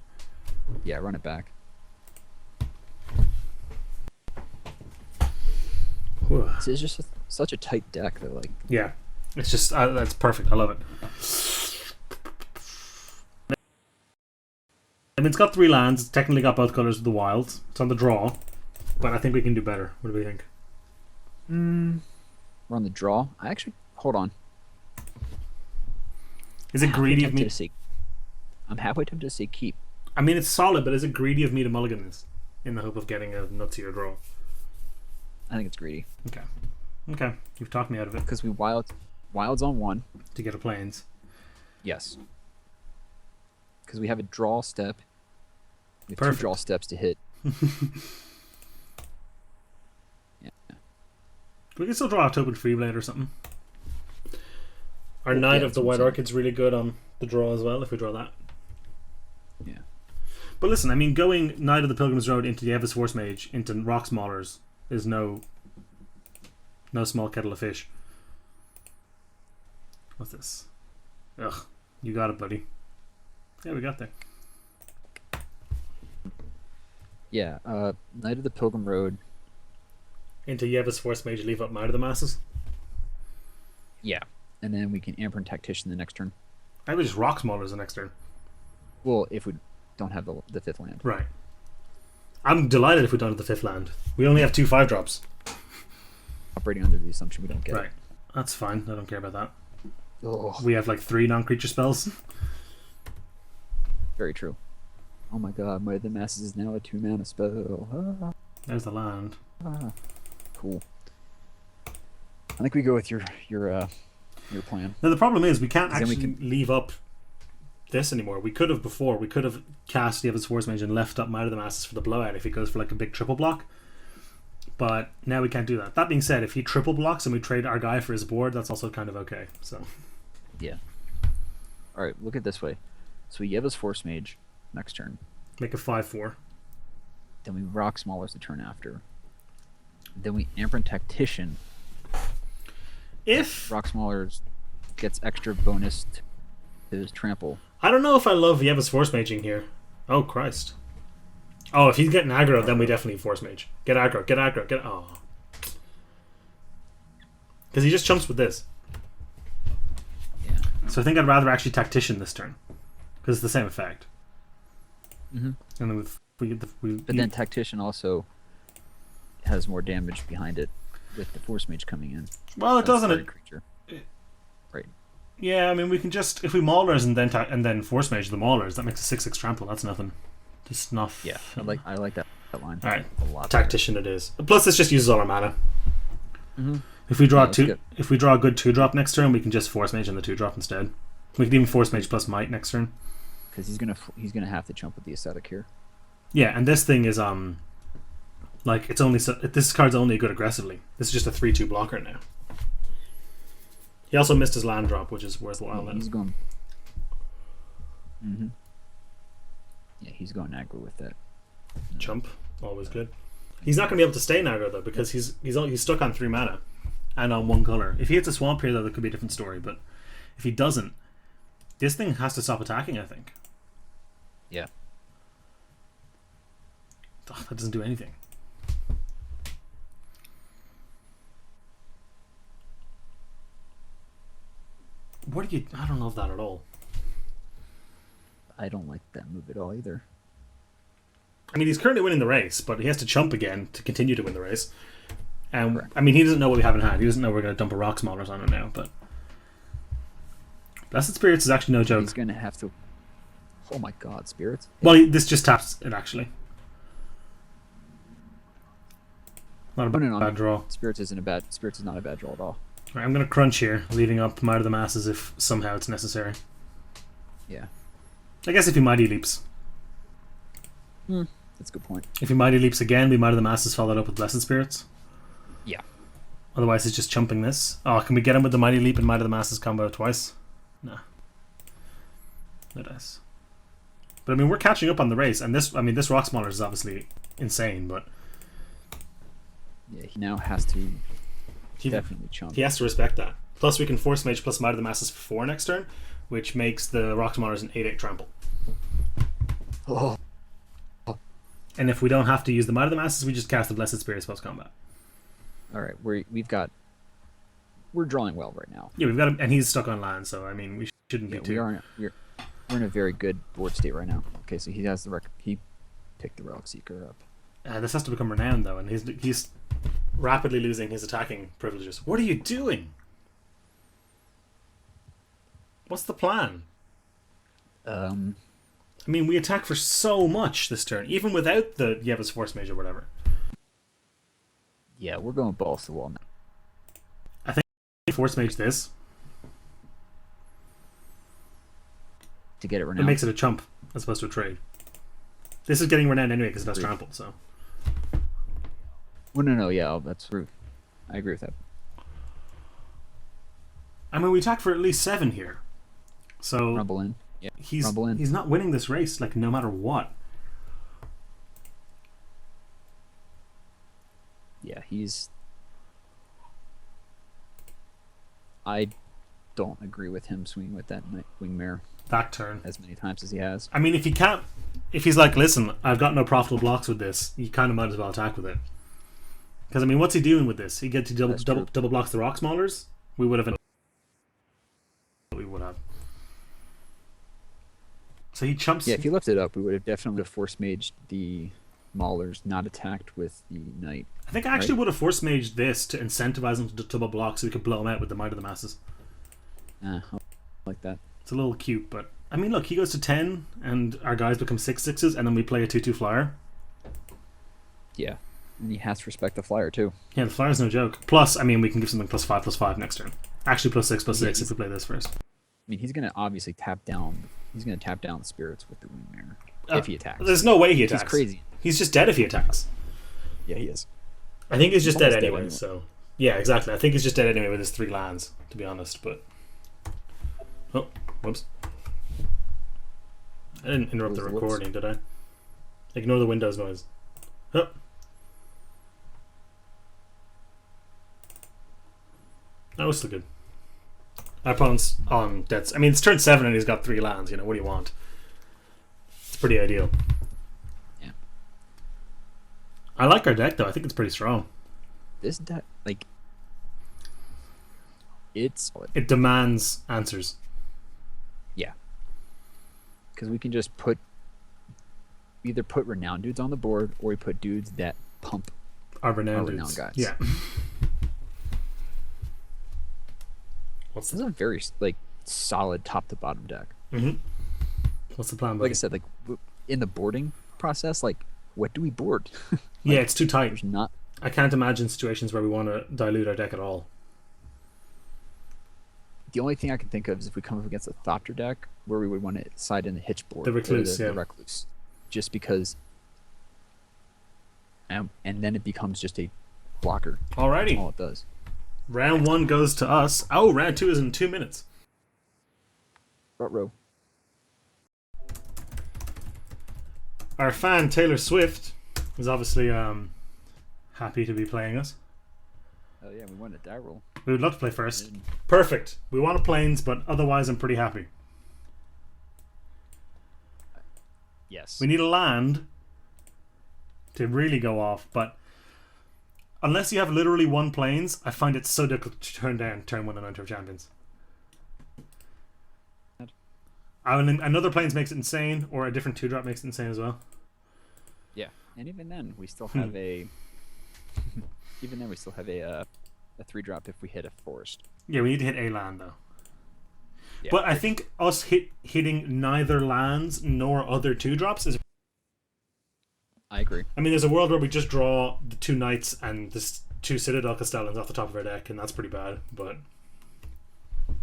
run it back. This is just such a tight deck that like Yeah, it's just that's perfect. I love it. I mean, it's got 3 lands. It's technically got both colors of the wilds. It's on the draw, but I think we can do better. What do we think? we're on the draw. Hold on. Is it greedy of me? I'm halfway tempted to say keep. I mean, it's solid, but is it greedy of me to mulligan this in the hope of getting a nutsier draw? I think it's greedy. Okay, you've talked me out of it. Because we wilds on 1 to get a plains. Yes. Because we have a draw step. We have Perfect. 2 draw steps to hit. Yeah. We can still draw October Freeblade or something. Our Yeah, Knight of that's the what I'm White saying. Orchid's really good on the draw as well, if we draw that. Yeah. But listen, I mean, going Knight of the Pilgrim's Road into the Evis Force Mage into Rock Maulers is no small kettle of fish. What's this? Ugh, you got it, buddy. Yeah, we got there. Yeah. Knight of the Pilgrim Road. Into Yev's Force Mage, leave up Might of the Masses. Yeah. And then we can Amber and Tactician the next turn. I would just Rock Maulers the next turn. Well, if we don't have the 5th land. Right. I'm delighted if we don't have the 5th land. We only have 2 5-drops. Operating under the assumption we don't get Right. That's fine. I don't care about that. Oh, We have like 3 non-creature spells. very true. Oh my god, Might of the Masses is now a 2-mana spell. There's the land. Cool. I think we go with your plan. Now the problem is we can't 'Cause then we actually leave up this anymore. We could have before. We could have cast Yev's Force Mage and left up Might of the Masses for the blowout if he goes for like a big triple block. But now we can't do that. That being said, if he triple blocks and we trade our guy for his board, that's also kind of okay. So Yeah. Alright, look at it this way. So we Yev's Force Mage next turn. make a 5/4. Then we Rock Smallers the turn after. Then we Amber and Tactician. If Rock Smallers gets extra bonus to his trample. I don't know if I love Yev's Force Maging here. Oh Christ. Oh, if he's getting aggro, then we definitely Force Mage. Get aggro, get aggro, get oh. Because he just chumps with this. Yeah. So I think I'd rather actually Tactician this turn. Because it's the same effect. Mm-hmm. And then But then Tactician also has more damage behind it with the Force Mage coming in. well, it That's doesn't. third creature. Right. Yeah, I mean, we can just if we Maulers and then Force Mage the Maulers, that makes a 6/6 trample. That's nothing. Just snuff. Yeah, I like that line. All right, a lot. Tactician it is. Plus, this just uses all our mana. Mm-hmm. If we draw Yeah, that's good. if we draw a good 2-drop next turn, we can just Force Mage on the 2-drop instead. We can even Force Mage plus Might next turn. Because he's gonna have to jump with the Ascetic here. Yeah, and this thing is like it's only this card's only good aggressively. This is just a 3/2 blocker now. He also missed his land drop, which is worthwhile. Yeah, Then he's going. Mm-hmm. Yeah, he's going aggro with that. Chump, always good. He's not going to be able to stay in aggro though because he's stuck on 3 mana and on 1 color. If he hits a swamp here though, that could be a different story. But if he doesn't, this thing has to stop attacking. I think. Yeah. Ugh, that doesn't do anything. What do you? I don't love that at all. I don't like that move at all either. I mean, he's currently winning the race, but he has to chump again to continue to win the race. And Correct. I mean, he doesn't know what we have in hand. He doesn't know we're going to dump a Rock Maulers on him now. But Blessed Spirits is actually no joke. He's gonna have to. Oh my God, Spirits! Well, this just taps it actually. Not a No. bad draw. Spirits is not a bad draw at all. Right, I'm going to crunch here, leaving up Might of the Masses if somehow it's necessary. Yeah. I guess if he Mighty Leaps. That's a good point. If he Mighty Leaps again, we Might of the Masses follow that up with Blessed Spirits. Yeah. Otherwise, he's just chumping this. Oh, can we get him with the Mighty Leap and Might of the Masses combo twice? No. No dice. But I mean, we're catching up on the race, and this Rock Smaller is obviously insane, but Yeah, he now has to he, definitely chump. he has to respect that. Plus, we can Force Mage plus Might of the Masses for 4 next turn, which makes the Rock Smallers an 8/8 trample. Oh. And if we don't have to use the Might of the Masses, we just cast the Blessed Spirits post combat. All right, we're drawing well right now. Yeah, we've got him, and he's stuck on land, so I mean, we shouldn't be Yeah, too. we're in a very good board state right now. Okay, so he has he picked the Relic Seeker up. This has to become renowned though, and he's rapidly losing his attacking privileges. What are you doing? What's the plan? Um, I mean, we attack for so much this turn, even without the Yev's Force Mage or whatever. yeah, we're going balls to the wall now. I think Force Mage this. To get it It renowned. makes it a chump as opposed to a trade. This is getting renowned anyway because it has trample, so. Well, no, yeah, that's true. I agree with that. I mean, we attack for at least 7 here. So Rumble in. Yeah, rumble in. he's not winning this race, like, no matter what. Yeah, he's... I don't agree with him swinging with that wing mare That turn. as many times as he has. I mean, if he's like, listen, I've got no profitable blocks with this, you kind of might as well attack with it. Because, I mean, what's he doing with this? He gets to double blocks the Rock Maulers? We would have... So he chumps... Yeah, if you left it up, we would have definitely force maged the Maulers, not attacked with the Knight. I think I actually would have Force Maged this to incentivize him to double block so we could blow him out with the Might of the Masses. I like that. It's a little cute, but... I mean, look, he goes to 10, and our guys become 6/6s, and then we play a 2/2 flyer. Yeah, and he has to respect the flyer, too. Yeah, the flyer's no joke. Plus, I mean, we can give something +5/+5 next turn. Actually, +6/+6 if we play this first. I mean, he's going to obviously tap down... He's going to tap down the spirits with the wing mare. If he attacks. There's no way he attacks. He's crazy. He's just dead if he attacks. Yeah, he is. I think he's just dead almost dead anyway, anyway. so... Yeah, exactly. I think he's just dead anyway with his 3 lands, to be honest, but... Oh, whoops. I didn't interrupt the Whoops. recording, did I? Ignore the Windows noise. Oh. That was still good. Our opponent's on deaths. I mean, it's turn 7 and he's got 3 lands, you know, what do you want? It's pretty ideal. Yeah. I like our deck, though. I think it's pretty strong. This deck, like... It's... It demands answers. Yeah. Because we can just either put renowned dudes on the board, or we put dudes that pump Our renowned renowned guys. Yeah. What's This is a very like solid top to bottom deck. What's the plan, buddy? Like I said, like in the boarding process, like what do we board? Yeah, it's too tight. There's not. I can't imagine situations where we want to dilute our deck at all. The only thing I can think of is if we come up against a Thopter deck where we would want to side in the hitch board. The Recluse, the yeah. Recluse. Just because. And then it becomes just a blocker. Alrighty. That's all it does. Round 1 goes to us. Oh, round 2 is in 2 minutes. Front row. Our fan, Taylor Swift, is obviously happy to be playing us. Oh yeah, we won a die roll. We would love to play first. Perfect. We want a planes, but otherwise I'm pretty happy. Yes. We need a land to really go off, but unless you have literally 1 planes, I find it so difficult to turn down turn 1 and Enter of Champions. Another planes makes it insane, or a different 2-drop makes it insane as well. Yeah, and even then we still have a. Even then we still have a 3-drop if we hit a forest. Yeah, we need to hit a land though. Yeah. But I think us hitting neither lands nor other 2-drops is. I agree. I mean, there's a world where we just draw the 2 knights and the 2 Citadel Castellans off the top of our deck, and that's pretty bad. But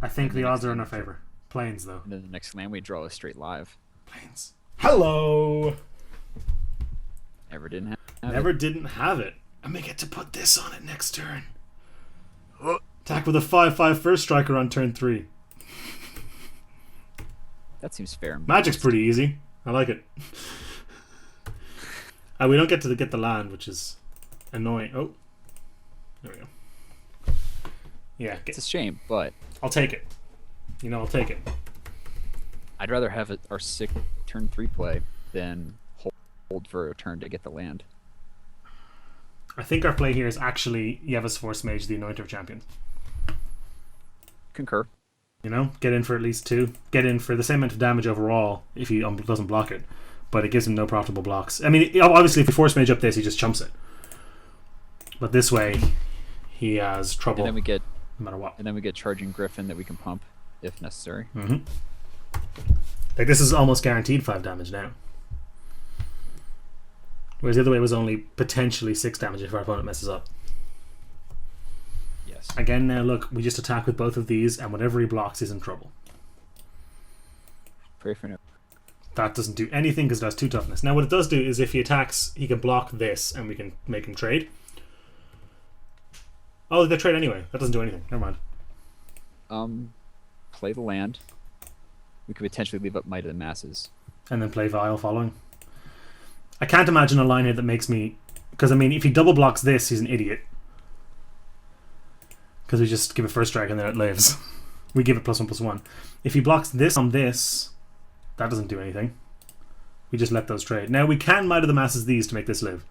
I think the odds are in our favor. Planes though. And then the next land we draw a straight live. Planes. Hello. Never didn't have. Never didn't have it. And we get to put this on it next turn. Attack with a 5/5 first striker on turn 3. That seems fair. Magic's pretty easy. I like it. We don't get to get the land, which is annoying. Oh, there we go. Yeah, It's a shame, but I'll take it. You know, I'll take it. I'd rather have our sick turn 3 play than hold for a turn to get the land. I think our play here is actually Yev's Force Mage, the Anointer of Champions. Concur. You know, get in for at least 2. Get in for the same amount of damage overall if he doesn't block it. But it gives him no profitable blocks. I mean, obviously, if you Force Mage up this, he just chumps it. But this way, he has trouble And then we get no matter what. charging Griffin that we can pump. if necessary. Mm-hmm. Like, this is almost guaranteed 5 damage now. Whereas the other way was only potentially 6 damage if our opponent messes up. Yes. Again, now look, we just attack with both of these, and whatever he blocks is in trouble. Pray for no. That doesn't do anything because it has 2 toughness. Now, what it does do is if he attacks, he can block this, and we can make him trade. Oh, they trade anyway. That doesn't do anything. Never mind. Play the land. We could potentially leave up Might of the Masses. And then play Vile following. I can't imagine a line here that makes me... Because, I mean, if he double blocks this, he's an idiot. Because we just give it first strike and then it lives. We give it +1/+1. If he blocks this on this, that doesn't do anything. We just let those trade. Now, we can Might of the Masses these to make this live.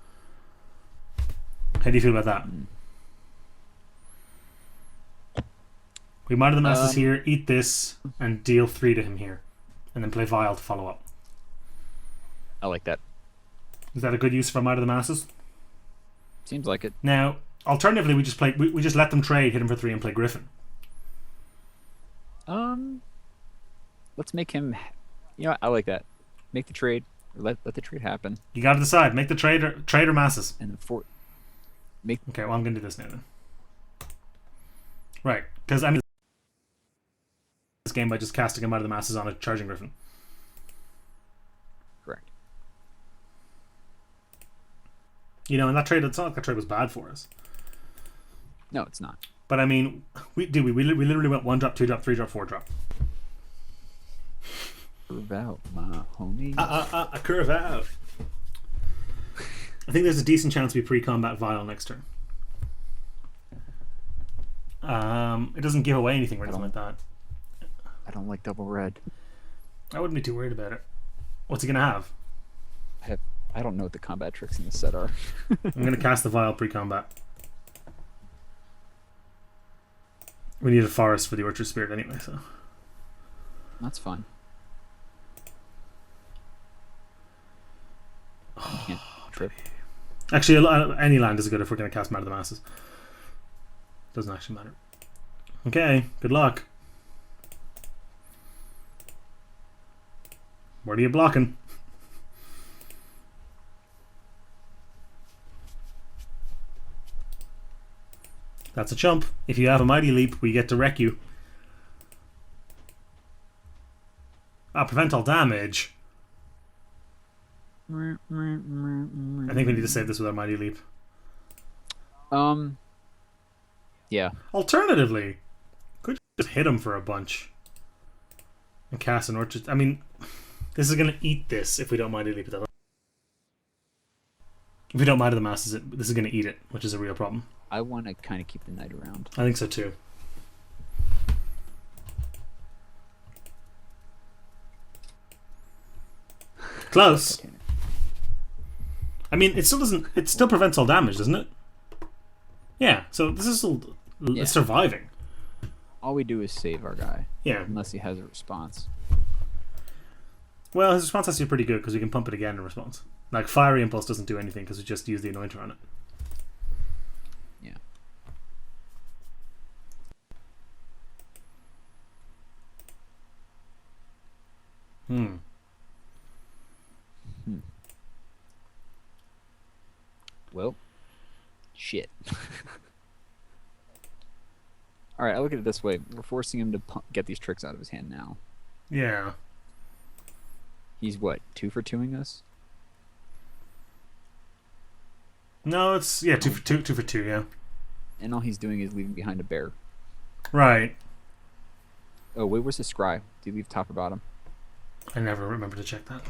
How do you feel about that? We Might of the Masses here, eat this, and deal 3 to him here. And then play Vile to follow up. I like that. Is that a good use for Might of the Masses? Seems like it. Now, alternatively, we just play. We just let them trade, hit him for 3, and play Griffin. Let's make him. You know, I like that. Make the trade. Or let the trade happen. You got to decide. Make the trade or Masses. And then make. Okay, well, I'm going to do this now then. Right, because I'm this game by just casting him out of the Masses on a charging Griffin. Correct. You know, and that trade, it's not like that trade was bad for us. No, it's not. But I mean, we literally went 1 drop, 2 drop, 3 drop, 4 drop. Curve out, my homie. A curve out. I think there's a decent chance we pre-combat Vile next turn. It doesn't give away anything or anything like that. I don't like double red. I wouldn't be too worried about it. What's he gonna have? I don't know what the combat tricks in this set are. I'm gonna cast the Vile pre-combat. We need a forest for the Orchard Spirit anyway, so That's fine. You can't trip. actually, any land is good if we're gonna cast Might of the Masses. Doesn't actually matter. Okay, good luck. What are you blocking? That's a chump. If you have a Mighty Leap, we get to wreck you. Prevent all damage. I think we need to save this with our Mighty Leap. Yeah. Alternatively, could just hit him for a bunch and cast an Orchard. I mean, this is going to eat this if we don't Mighty Leap it. If we don't Might of the Masses, this is going to eat it, which is a real problem. I want to kind of keep the knight around. I think so too. Close. I mean, it still doesn't. It still prevents all damage, doesn't it? Yeah. So this is still surviving. All we do is save our guy. Yeah. Unless he has a response. Well, his response has to be pretty good because we can pump it again in response. Like Fiery Impulse doesn't do anything because we just use the Anointer on it. Yeah. Well, shit. Alright, I look at it this way. We're forcing him to get these tricks out of his hand now. Yeah. He's what, 2 for 2ing us? No, it's 2 for 2, 2 for 2, yeah. And all he's doing is leaving behind a bear. Right. Oh, wait, where's the scry? Do you leave top or bottom? I never remember to check that.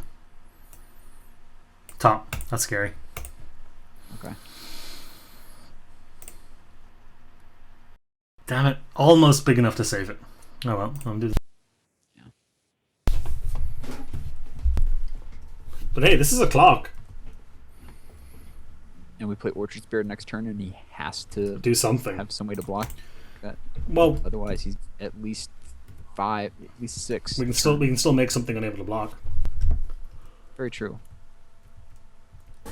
Top. That's scary. Okay. Damn it. Almost big enough to save it. Oh well, I'll do that. Yeah. But hey, this is a clock. And we play Orchard Spirit next turn, and he has to Do something. have some way to block that. Well, Otherwise, he's at least 5, at least 6. we can still make something unable to block. Very true. I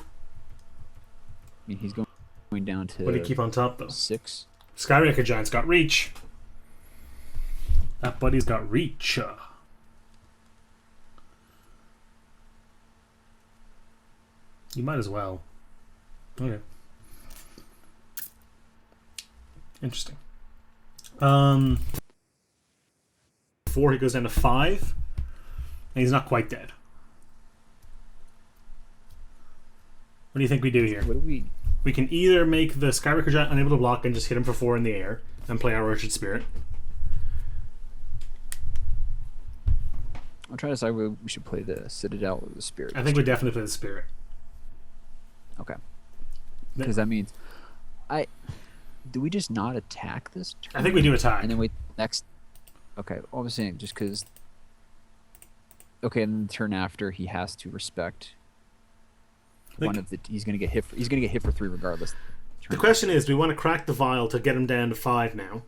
mean, he's going down to What do you keep on top though? 6. Skyraker Giant's got reach. That buddy's got reach. You might as well. Okay. Interesting. 4, he goes down to 5. And he's not quite dead. What do you think we do here? What do we... We can either make the Skybreaker Giant unable to block and just hit him for 4 in the air and play our Orchard Spirit. I'm trying to decide whether we should play the Citadel or the Spirit. I think we definitely play the Spirit. Okay. Because that means... Do we just not attack this turn? I think we do attack. And then wait next... Okay, all I'm saying, just because... Okay, and then the turn after, he has to respect... One of the... He's going to get hit for 3 regardless. The question is, do we want to crack the vial to get him down to 5 now?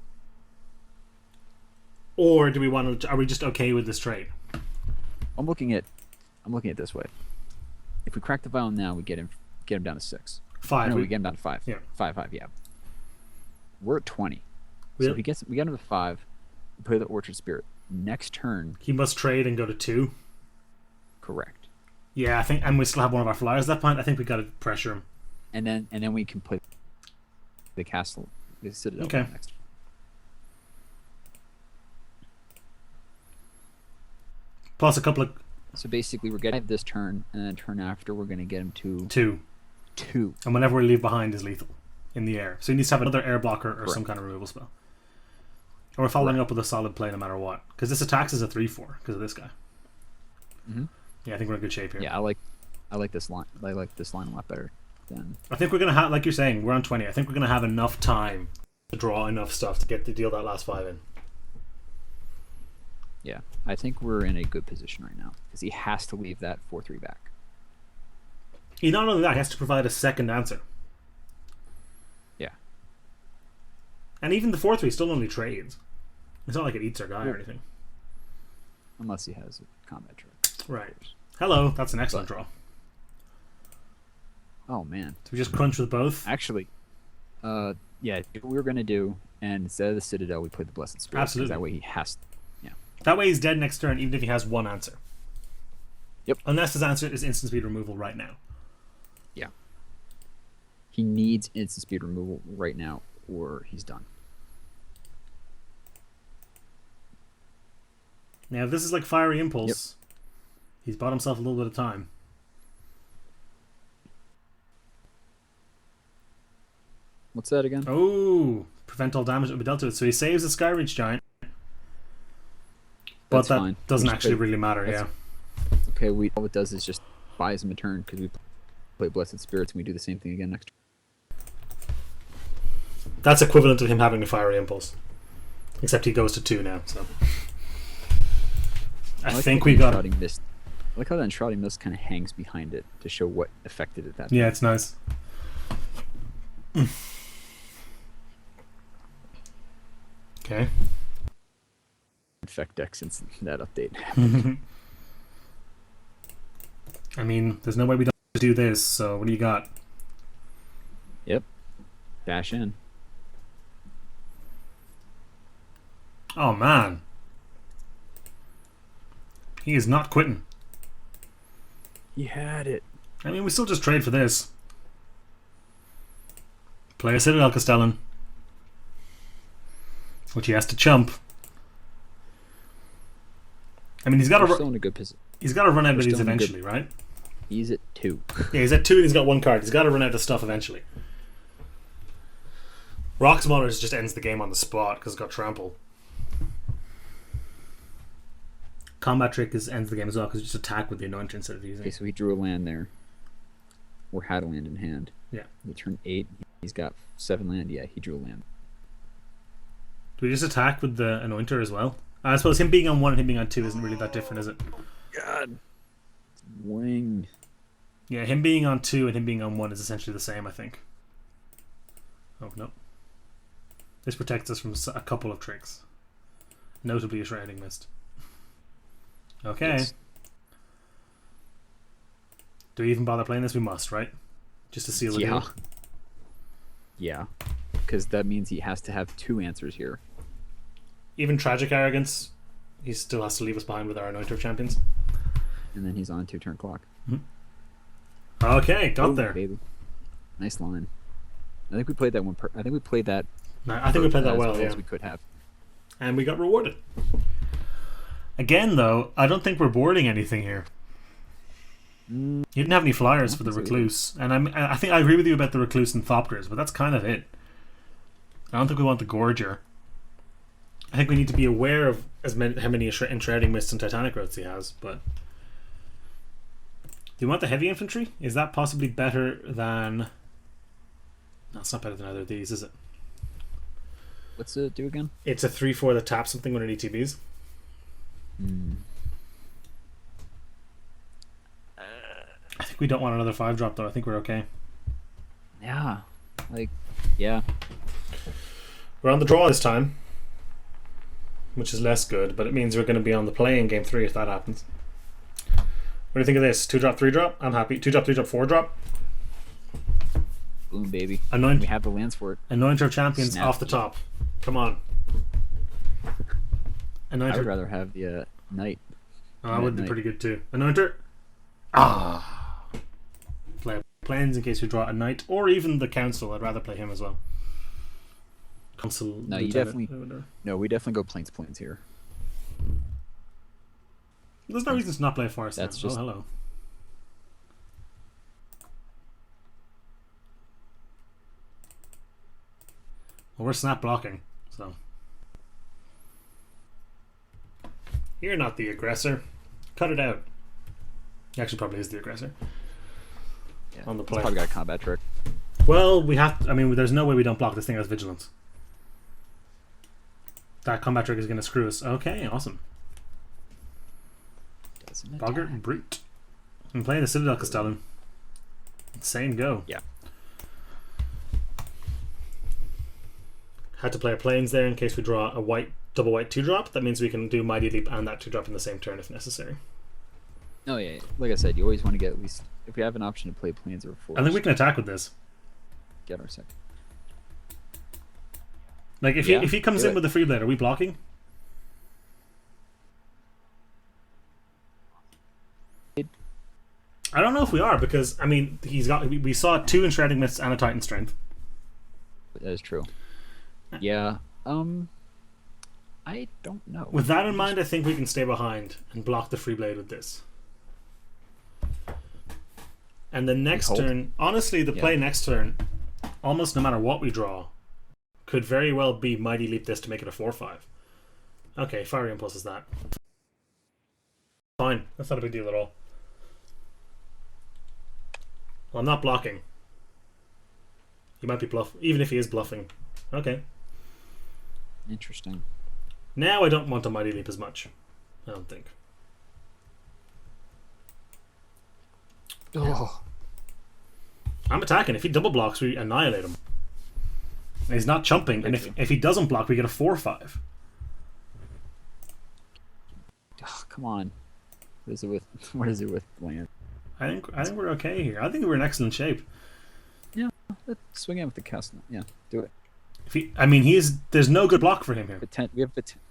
Or do we want to... Are we just okay with this trade? I'm looking at it this way. If we crack the vial now, we get him down to 6. 5. No, we get him down to 5. Yeah. 5, yeah. We're at 20. Really? So if we get him to 5, we play the Orchard Spirit. Next turn... He must trade and go to 2. Correct. Yeah, I think... And we still have one of our flyers at that point. I think we got to pressure him. And then we can play the castle, the Citadel next. Plus a couple of... So basically, we're getting this turn, and then turn after, we're going to get him to... 2. And whenever we leave behind is lethal in the air. So he needs to have another air blocker or Correct. some kind of removal spell. Or we're following up with a solid play no matter what. Because this attacks as a 3/4 because of this guy. Mm-hmm. Yeah, I think we're in good shape here. Yeah, I like this line. I like this line a lot better than... I think we're going to have, like you're saying, we're on 20. I think we're going to have enough time to draw enough stuff to deal that last 5 in. Yeah, I think we're in a good position right now because he has to leave that 4/3 back. He not only that, he has to provide a second answer. Yeah. And even the 4/3 still only trades. It's not like it eats our guy or anything. Unless he has a combat trick. Right. Hello, that's an excellent draw. Oh, man. So we just crunch with both? Actually, yeah, what we were going to do, and instead of the Citadel, we played the Blessed Spirit. Absolutely. That way he has... Yeah. That way he's dead next turn, even if he has one answer. Yep. Unless his answer is instant speed removal right now. Yeah. He needs instant speed removal right now, or he's done. Now, if this is like Fiery Impulse, he's bought himself a little bit of time. What's that again? Oh, prevent all damage that will be dealt to it. So he saves the Skyreach Giant. But That's that fine. doesn't actually really matter, yeah. Okay, all it does is just buys him a turn because we play Blessed Spirits and we do the same thing again next turn. That's equivalent to him having a Fiery Impulse. Except he goes to 2 now, so... I think we got it. Mist. I like how that Enshrouding Mist kind of hangs behind it to show what affected it that Yeah, it's nice. Okay. Infect deck since that update. I mean, there's no way we don't do this, so what do you got? Yep. Dash in. Oh, man. He is not quitting. He had it. I mean, we still just trade for this. Play a Citadel Castellan. Which he has to chump. I mean, he's got still in a good position. He's got to run out of these eventually, right? He's at 2. Yeah, he's at 2 and he's got 1 card. He's got to run out of stuff eventually. Rock Smaulers just ends the game on the spot because it's got trample. Combat Trick ends the game as well because you just attack with the Anointer instead of using. Okay, so he drew a land there. Or had a land in hand. Yeah. He turned 8. He's got 7 land. Yeah, he drew a land. Do we just attack with the Anointer as well? I suppose him being on 1 and him being on 2 isn't really that different, is it? God. Wing. Yeah, him being on 2 and him being on 1 is essentially the same, I think. Oh, no. This protects us from a couple of tricks. Notably a Shrouding Mist. Okay. Yes. Do we even bother playing this? We must, right? Just to seal the deal. Yeah. Because that means he has to have 2 answers here. even Tragic Arrogance, he still has to leave us behind with our Anointer of Champions. And then he's on 2-turn clock. Okay, got Ooh, there. baby. Nice line. I think we played that one. I think we played that. No, I think we played that well, yeah. As we could have. And we got rewarded. Again, though, I don't think we're boarding anything here. You didn't have any flyers for the Recluse, and I think I agree with you about the Recluse and Thopters, but that's kind of it. I don't think we want the Gorger. I think we need to be aware of how many Enshrouding Mists and Titanic Growths he has, but... Do you want the Heavy Infantry? Is that possibly better than... No, it's not better than either of these, is it? What's it do again? It's a 3/4 that taps something when it ETBs. I think we don't want another 5-drop, though. I think we're okay. Yeah. Yeah. We're on the draw this time, which is less good, but it means we're going to be on the play in game 3 if that happens. What do you think of this? 2-drop, 3-drop? I'm happy. 2-drop, 3-drop, 4-drop? Boom, baby. We have the lands for it. Anointer of Champions off the top. Come on. I would rather have the Knight. Oh, that would be pretty good too. Anointer? Play Plains in case we draw a Knight, or even the Council. I'd rather play him as well. Council. No, you definitely. No, we definitely go Plains here. There's no reason to not play a Forest. That's now. just... Oh, hello. Well, we're snap blocking, so. You're not the aggressor. Cut it out. He actually probably is the aggressor. Yeah, on the play. He's probably got a combat trick. Well, we have to, I mean, there's no way we don't block this thing as Vigilance. That combat trick is going to screw us. Okay, awesome. Boggart and Brute. I'm playing the Citadel Castellan. Insane go. Yeah. Had to play our Plains there in case we draw a double white 2-drop. That means we can do Mighty Leap and that 2-drop in the same turn if necessary. Oh yeah, like I said, you always want to get at least, if we have an option to play Plains or Force. I think we can attack with this. Get our second. Like if he comes in with the Freeblade, are we blocking? I don't know if we are, because I mean we saw 2 Enshrouding Mists and a Titan Strength. That is true. Yeah. I don't know. With that in mind, I think we can stay behind and block the Freeblade with this. And the next turn, honestly, the play next turn, almost no matter what we draw, could very well be Mighty Leap this to make it a 4/5. Okay, Fiery Impulse is that. Fine, that's not a big deal at all. Well, I'm not blocking. He might be even if he is bluffing. Okay. Interesting. Now I don't want a Mighty Leap as much. I don't think. Oh. I'm attacking. If he double blocks, we annihilate him. And he's not chumping, and if he doesn't block, we get a 4/5. Oh, come on. What is it with land? I think we're okay here. I think we're in excellent shape. Yeah, let's swing in with the cast. Yeah, do it. There's no good block for him here. We have potential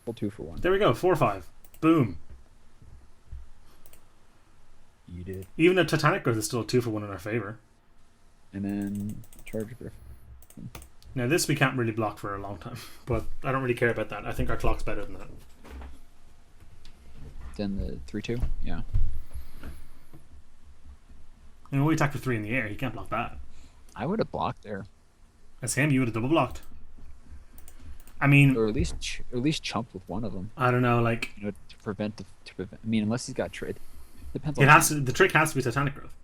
2-for-1. There we go, 4/5. Boom. You did. Even a Titanic Growth is still a 2-for-1 in our favor. And then Charge Griffin. Now this we can't really block for a long time, but I don't really care about that. I think our clock's better than that. Then the 3/2? Yeah. I mean, we attack for 3 in the air. He can't block that. I would have blocked there. As him, you would have double blocked. I mean, or at least chumped with one of them. I don't know, like to prevent. I mean, unless he's got trade. Depends. The trick has to be Titanic Growth.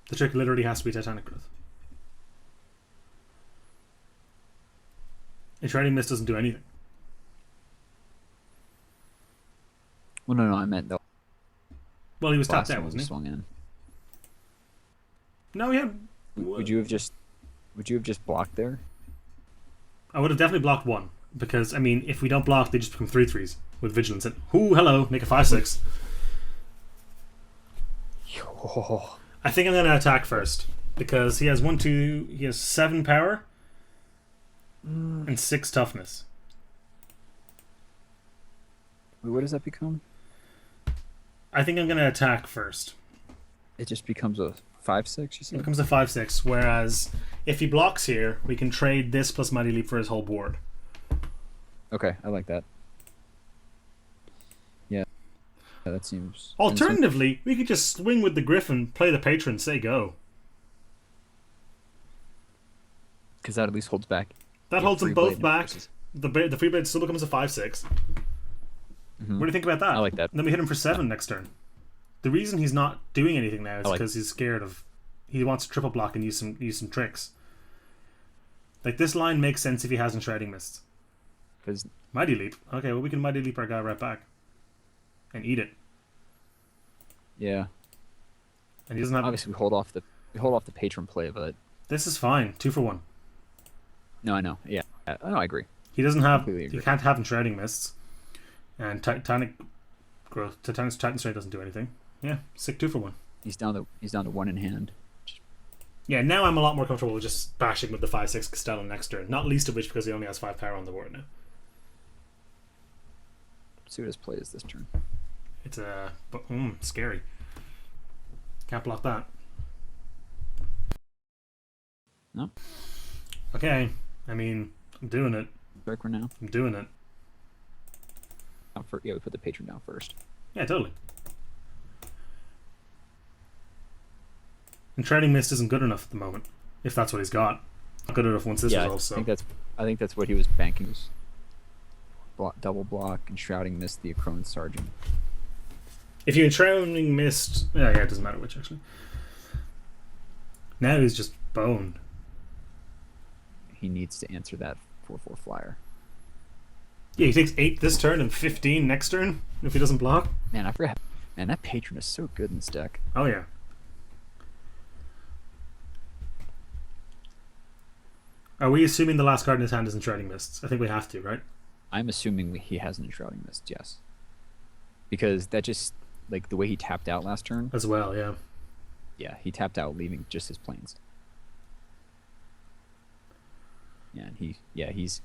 The trick literally has to be Titanic Growth. Enshrouding Mist doesn't do anything. Well, no, I meant though. Well, he was tapped out, wasn't he? Swung in. No, yeah. Would you have just blocked there? I would have definitely blocked one, because I mean, if we don't block, they just become 3/3s with Vigilance. And hello, make a 5/6. Oh. I think I'm gonna attack first because he has 1, 2. He has 7 power. and 6 toughness. Wait, what does that become? I think I'm going to attack first. It just becomes a 5/6. You It said. becomes a 5/6. Whereas if he blocks here, we can trade this plus Mighty Leap for his whole board. Okay, I like that. Yeah, that seems. Alternatively, we could just swing with the Griffin, play the Patron, say go. Because that at least holds back. That your holds them free both blade back. versus- The free blade still becomes a 5/6. Mhm. What do you think about that? I like that. And then we hit him for 7 next turn. The reason he's not doing anything now is I like- because he's scared of. He wants to triple block and use some tricks. Like this line makes sense if he hasn't Shrouding Mist. Because Mighty Leap. Okay, well we can Mighty Leap our guy right back. And eat it. yeah, And he doesn't have. obviously we hold off the patron play, but This is fine. 2 for 1. no, I know. Yeah, no, I agree. He doesn't have. Completely He agree. can't have Shrouding Mists. And Titanic growth. Titan Strength doesn't do anything. Yeah, sick 2 for 1. He's down to 1 in hand. Yeah, now I'm a lot more comfortable with just bashing with the 5/6 Castellan next turn. Not least of which because he only has 5 power on the board now. Let's see what his play is this turn. It's scary. Can't block that. No, Okay, I mean, I'm doing it. strike for now. I'm doing it. We put the patron down first. Yeah, totally. And Shrouding Mist isn't good enough at the moment, if that's what he's got. Not good enough once this yeah, is also. I think that's what he was banking. Double block and Shrouding Mist the Acron Sergeant. If you Shrouding Mist, yeah, it doesn't matter which actually. Now he's just boned. He needs to answer that 4/4 flyer. Yeah, he takes 8 this turn and 15 next turn if he doesn't block. Man, I forgot. Man, that patron is so good in this deck. Oh yeah. Are we assuming the last card in his hand isn't Shrouding Mists? I think we have to, right? I'm assuming he has an Shrouding Mist, yes. Because that just, like, the way he tapped out last turn, As well, yeah. yeah, he tapped out leaving just his planes. Yeah, and he's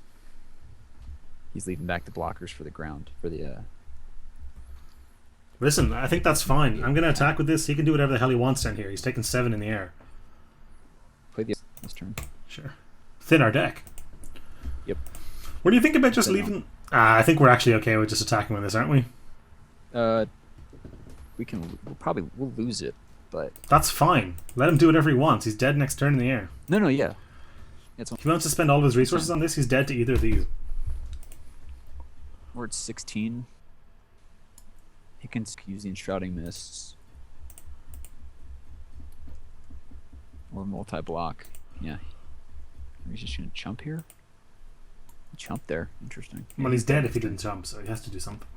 leaving back the blockers for the ground, for the, Listen, I think that's fine. I'm going to attack with this. He can do whatever the hell he wants down here. He's taking 7 in the air. play the this turn. Sure. Thin our deck. Yep. What do you think about just Thin leaving... I think we're actually okay with just attacking with this, aren't we? We'll lose it, but That's fine. Let him do whatever he wants. He's dead next turn in the air. no, yeah. If he wants to spend all of his resources on this, he's dead to either of these. We're at 16. He can use the Enshrouding Mists. Or multi-block. Yeah. He's just going to chump here? Chump there. Interesting. Well, he's dead if he didn't jump, so he has to do something.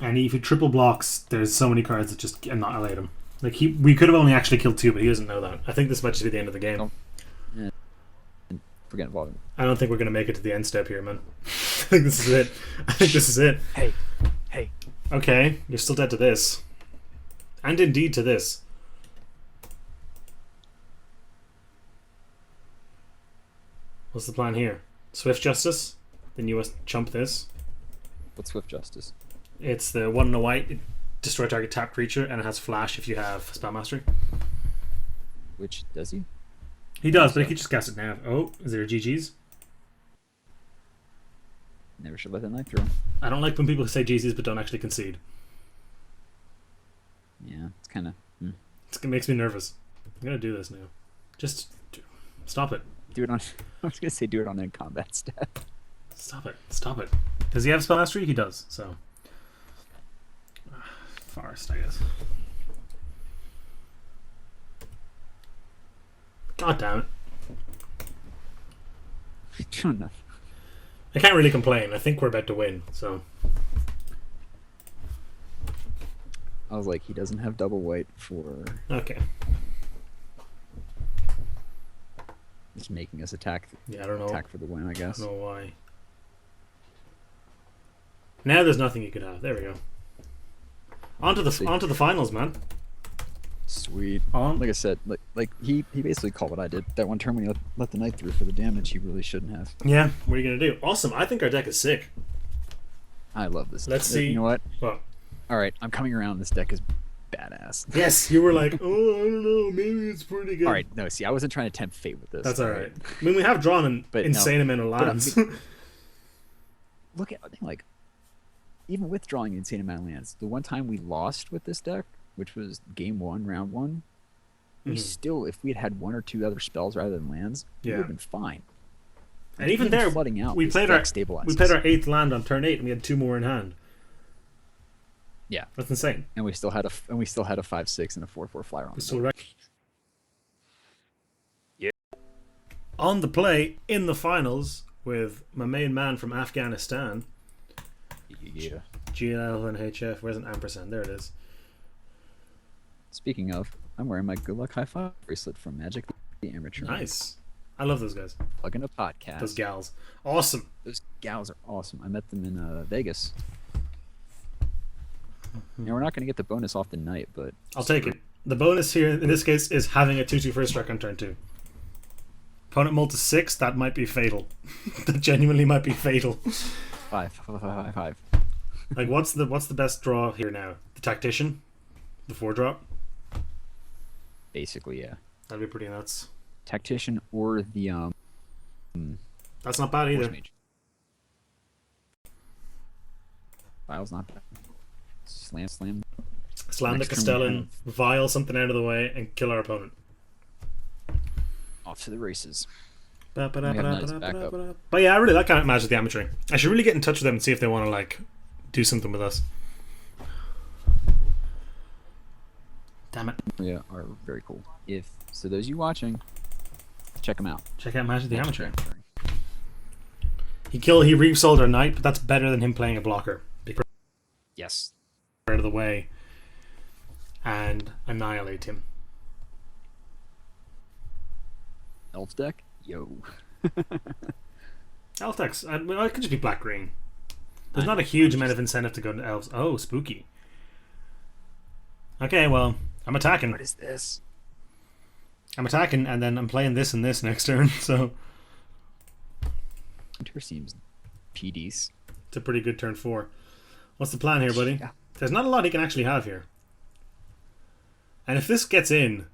And if he triple blocks, there's so many cards that just annihilate him. Like we could have only actually killed 2, but he doesn't know that. I think this might just be the end of the game. Oh. Yeah. Forget volume. I don't think we're going to make it to the end step here, man. I think this is it. I think this is it. Hey. Okay, you're still dead to this. And indeed to this. What's the plan here? Swift Justice? Then you must chump this. What's Swift Justice? It's the 1 and a white. It destroy target tapped creature, and it has flash if you have Spell Mastery. Which does he? He does, but he could just cast it now. Oh, is there a GG's? Never should let that knife through. I don't like when people say GG's but don't actually concede. Yeah, it's kind of. It makes me nervous. I'm going to do this now. Stop it. Do it on. I was gonna say do it on a combat stat. Stop it. Does he have Spell Mastery? He does, so. Forest, I guess. God damn it. True enough. I can't really complain. I think we're about to win, so. I was like, he doesn't have double white for Okay. just making us attack. Yeah, I don't know. Attack for the win, I I guess. don't know why. Now there's nothing you could have. There we go. Onto the finals, man. Sweet. On. Like I said, like he basically called what I did. That one turn when he let the knight through for the damage, he really shouldn't have. Yeah, what are you gonna do? Awesome. I think our deck is sick. I love this. Let's see. You know what? Well, All right, I'm coming around. This deck is badass. yes, you were like, oh, I don't know, maybe it's pretty good. All right, no, see, I wasn't trying to tempt fate with this. That's all right. I mean, we have drawn an But no. insane amount of But I'm lands. Look at like, even with drawing an insane amount of lands, the one time we lost with this deck, which was game 1, round 1, we still, if we had had 1 or 2 other spells rather than lands, we would have been fine. And even there, flooding out, we played our stabilizes. we played our 8th land on turn 8, and we had 2 more in hand. Yeah, That's insane. and we still had a 5/6 and a 4/4 flyer on. It's still yeah. On the play in the finals with my main man from Afghanistan. Yeah. GL and HF. Where's an ampersand? There it is. Speaking of, I'm wearing my Good Luck High Five bracelet from Magic the Amateur. Nice. I love those guys. Plugging a podcast. Those gals. Awesome. Those gals are awesome. I met them in Vegas. Now we're not going to get the bonus off the night, but I'll take it. The bonus here in this case is having a 2/2 first strike on turn 2. Opponent mull to 6. That might be fatal. That genuinely might be fatal. 5. Like, what's the best draw here now? The Tactician, the 4-drop. Basically, yeah. That'd be pretty nuts. Tactician or the That's not bad either. Force Mage. Vial's not bad. Slam. Slam the Next turn we Castellan, vial something out of the way, and kill our opponent. Off to the races. But We have knights back up. yeah, I really like Magic the Amateur. I should really get in touch with them and see if they want to like do something with us. Damn it! Yeah, are very cool. So those of you watching, check them out. Check out Magic the Amateur. Sorry. He re-sold our knight, but that's better than him playing a blocker. Because Yes. out of the way and annihilate him. Elf deck? Yo. Elf decks. I mean, it could just be black green. There's not a huge amount of incentive to go to elves. Oh, spooky. Okay, well, I'm attacking. What is this? I'm attacking, and then I'm playing this and this next turn, so Winter seems PDs. it's a pretty good turn 4. What's the plan here, buddy? Yeah. There's not a lot he can actually have here. And if this gets in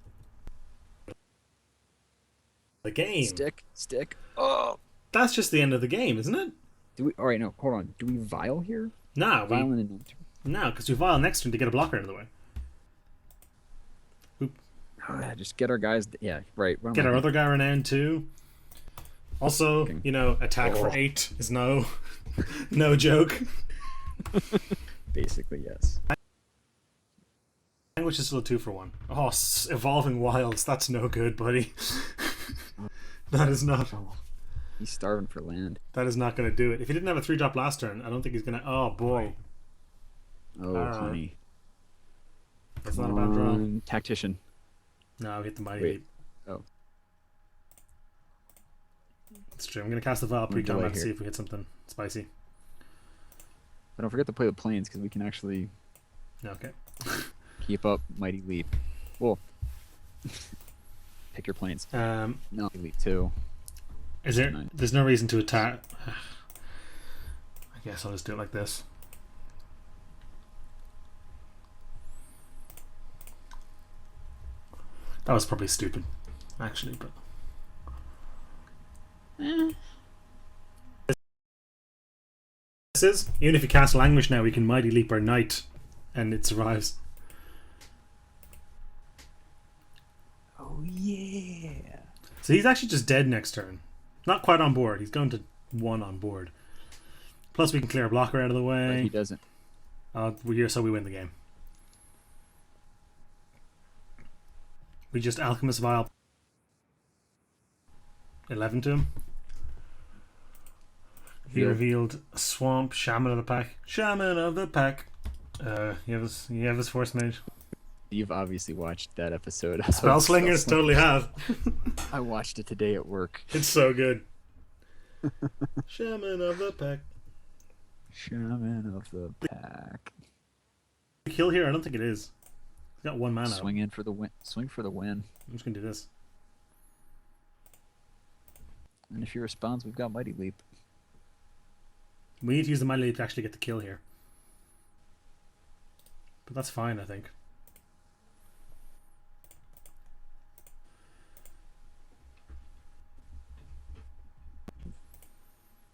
the game, Stick. Oh. that's just the end of the game, isn't it? Do we? All right, no, hold on. Do we vial here? Nah, Vial in the next turn. no, because we vial next turn to get a blocker out of the way. Just get our guys. Yeah, right. Get our other guy renowned too. Also, attack for 8 is no joke. Basically, yes. Language is still a 2 for 1. Oh, evolving wilds. That's no good, buddy. That is not. He's starving for land. That is not going to do it. If he didn't have a 3-drop last turn, I don't think he's going to. Oh boy, Oh, honey. that's not a bad draw. Tactician. No, hit the mighty Wait. leap. Oh. It's true. I'm going to cast the vial pre-combat delay to see here. if we hit something spicy. But don't forget to play the planes because we can actually Okay. keep up Mighty Leap. Well, pick your planes. No, Leap 2. Is there? 9. There's no reason to attack. I guess I'll just do it like this. That was probably stupid, actually, but. This is even if you cast language now, we can mighty leap our knight, and it survives. Oh yeah. So he's actually just dead next turn. Not quite on board. He's going to 1 on board. Plus, we can clear a blocker out of the But way. he doesn't. So we win the game. We just Alchemist Vial Eleven to him. He revealed Swamp, Shaman of the Pack. Shaman of the Pack. You have his Force Mage. You've obviously watched that episode. Spellslingers totally have. I watched it today at work. It's so good. Shaman of the Pack. Shaman of the Pack. Kill here? I don't think it is. He's got 1 mana. Swing in for the win. Swing for the win. I'm just gonna do this. And if he responds, we've got Mighty Leap. We need to use the Mighty Leap to actually get the kill here. But that's fine, I think.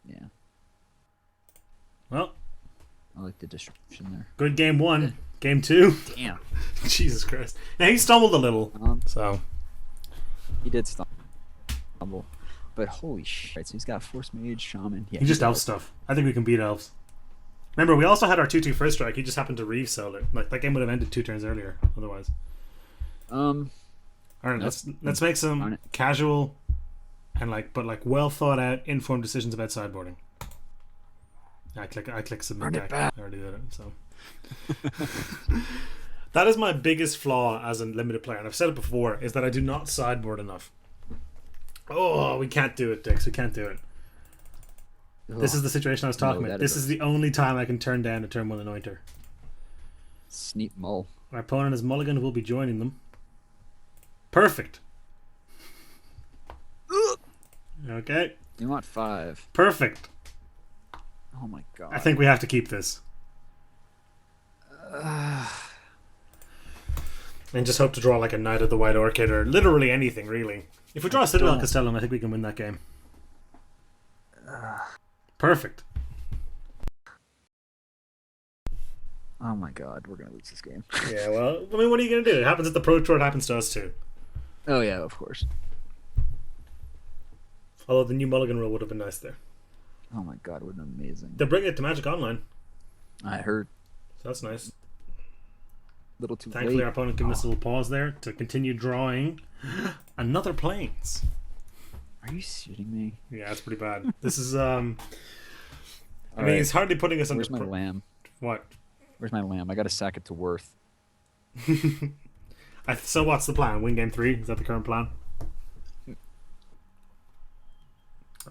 Yeah. Well, I like the distribution there. good game 1. Game 2. Damn. Jesus Christ. Now he stumbled a little. So He did stumble. But holy shit. So he's got Force Mage, Shaman. Yeah, he just elf stuff. I think we can beat elves. Remember, we also had our 2/2 first strike. He just happened to Reeve sell it. Like that game would have ended 2 turns earlier otherwise. All right, let's make some casual and but well thought out, informed decisions about sideboarding. I click submit deck. I already did it. So that is my biggest flaw as a limited player, and I've said it before, is that I do not sideboard enough. Oh, we can't do it, Dix. We can't do it. Ugh. This is the situation I was talking about. This is the only time I can turn down a turn 1 Anointer. Sneap Mull. Our opponent is Mulligan, will be joining them. Perfect. Okay. You want 5. Perfect. Oh my god. I think we have to keep this. And just hope to draw like a Knight of the White Orchid or literally anything, really. If we draw a Citadel Castellum, I think we can win that game. Perfect. Oh my god, we're gonna lose this game. Yeah, well, I mean, what are you gonna do? It happens at the Pro Tour, it happens to us too. Oh yeah, of course. Although the new Mulligan rule would have been nice there. Oh my god, would have been amazing. They're bringing it to Magic Online. I heard. So that's nice. Little too Thankfully, late. our opponent giving us a little pause there to continue drawing another Plains. Are you shooting me? Yeah, that's pretty bad. This is I mean, he's hardly putting us on. Where's my lamb? What? Where's my lamb? I gotta sack it to Worth. So what's the plan? Win game 3? Is that the current plan?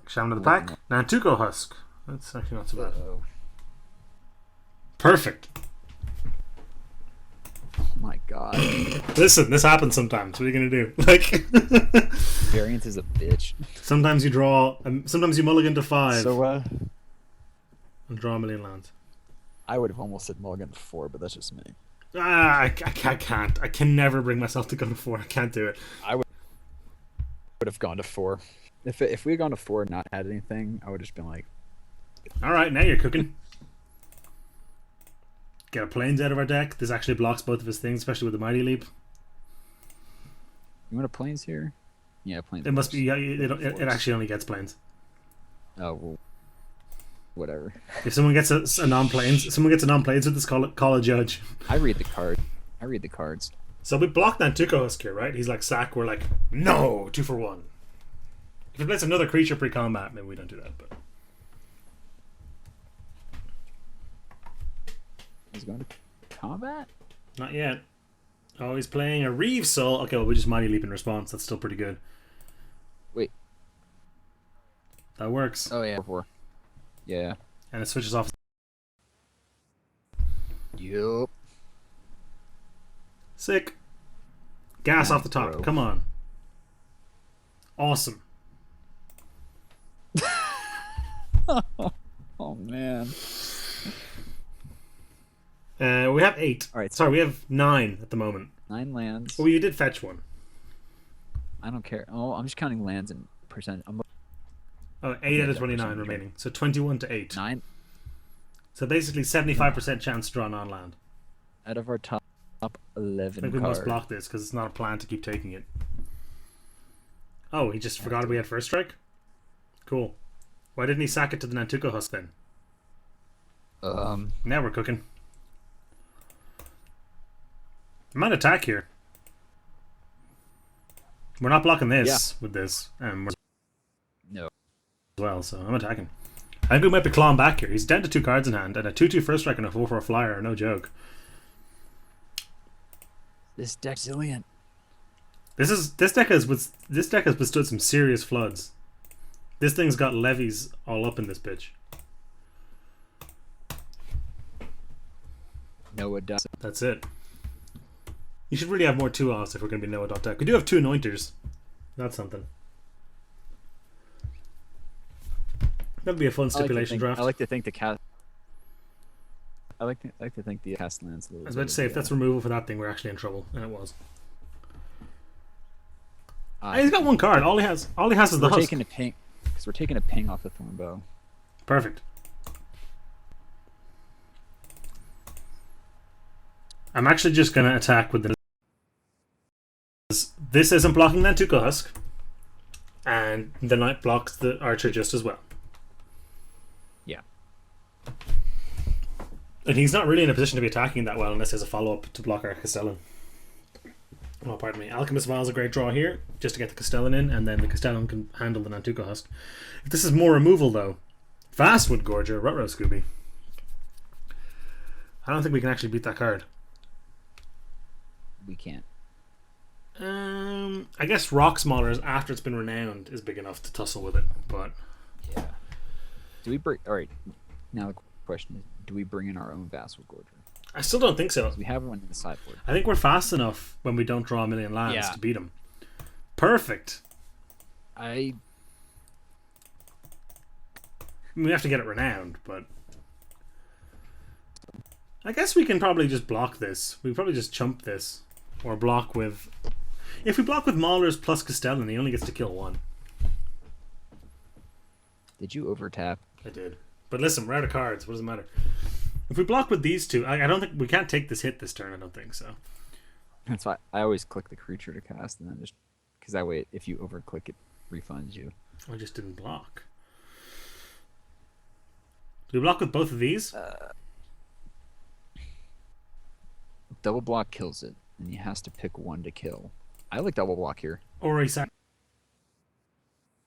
Shaman of the pack. Nantuko Husk. That's actually not so bad. Perfect. Oh my god. Listen, this happens sometimes. What are you gonna do? Like, Variance is a bitch. sometimes you draw. Sometimes you mulligan to 5 So and draw a million lands. I would have almost said mulligan to 4, but that's just me. I can't. I can never bring myself to go to 4. I can't do it. I would have gone to 4. If we had gone to 4 and not had anything, I would have just been like, all right, now you're cooking. Get a Plains out of our deck. This actually blocks both of his things, especially with the Mighty Leap. you want a Plains here? Yeah, Plains. It must be. Yeah, it actually only gets Plains. Oh well, whatever. If someone gets a non-Plains, with this, call a judge. I read the card. I read the cards. So we blocked Nantuko Husk here, right? He's like sack. We're like, no, 2 for 1. If he plays another creature pre-combat, maybe we don't do that. But He's going to combat? not yet. Oh, he's playing a Reeve Soul. Okay, well, we just Mighty Leap in response. That's still pretty good. Wait. That works. Oh, yeah. 4. Yeah. And it switches off. Yup. Sick. Gas off the top. Bro. Come on. Awesome. Oh, man. We have 8. All right. Sorry, we have 9 at the moment. 9 lands. Well, you did fetch 1. I don't care. Oh, I'm just counting lands and percent. Oh, 8 out of 29 remaining. So 21 to 8. 9 So basically 75% chance to draw non-land. out of our top 11 I think we cards. must block this because it's not a plan to keep taking it. Oh, he just forgot we had first strike? Cool. Why didn't he sack it to the Nantuko Husk then? Now we're cooking. I might attack here. We're not blocking this with this. We're No. as well, so I'm attacking. I think we might be clawing back here. He's down to 2 cards in hand, and a 2/2 first strike and a 4 for a flyer are no joke. This deck's resilient. This deck has withstood some serious floods. This thing's got levies all up in this bitch. No, it doesn't. That's it. You should really have more 2-offs if we're going to be no dot deck. We do have 2 anointers. That's something. That'd be a fun stipulation draft. I like to think the cast. I like to think the cast lands a little. I was about to say, if that's removal for that thing, we're actually in trouble, and it was. He's got 1 card. All he has is the husk. Taking a ping, because we're taking a ping off the Thornbow. Perfect. I'm actually just going to attack with the. This isn't blocking that Tuka Husk, and the knight blocks the archer just as well. Yeah. And he's not really in a position to be attacking that well unless there's a follow-up to block our Castellan. Oh, pardon me. Alchemist Vial is a great draw here, just to get the Castellan in, and then the Castellan can handle the Nantuko Husk. If this is more removal, though, Vastwood Gorger, Rutrow Scooby. I don't think we can actually beat that card. We can't. I guess Rock Smaller, after it's been renowned, is big enough to tussle with it, but... Yeah. Do we bring... Alright, now the question is, do we bring in our own Vastwood Gorger? I still don't think so. We have one in the sideboard. I think we're fast enough when we don't draw a million lands to beat him. Perfect. I mean, we have to get it renowned, but... I guess we can probably just block this. We probably just chump this. Or block with... If we block with Maulers plus Castellan, he only gets to kill 1. Did you overtap? I did. But listen, we're out of cards. What does it matter? If we block with these 2, I don't think... We can't take this hit this turn, I don't think, so... That's why I always click the creature to cast, and then just... Because that way, if you overclick, it refunds you. I just didn't block. Do we block with both of these? Double block kills it, and he has to pick 1 to kill. I like double block here. Or he sack...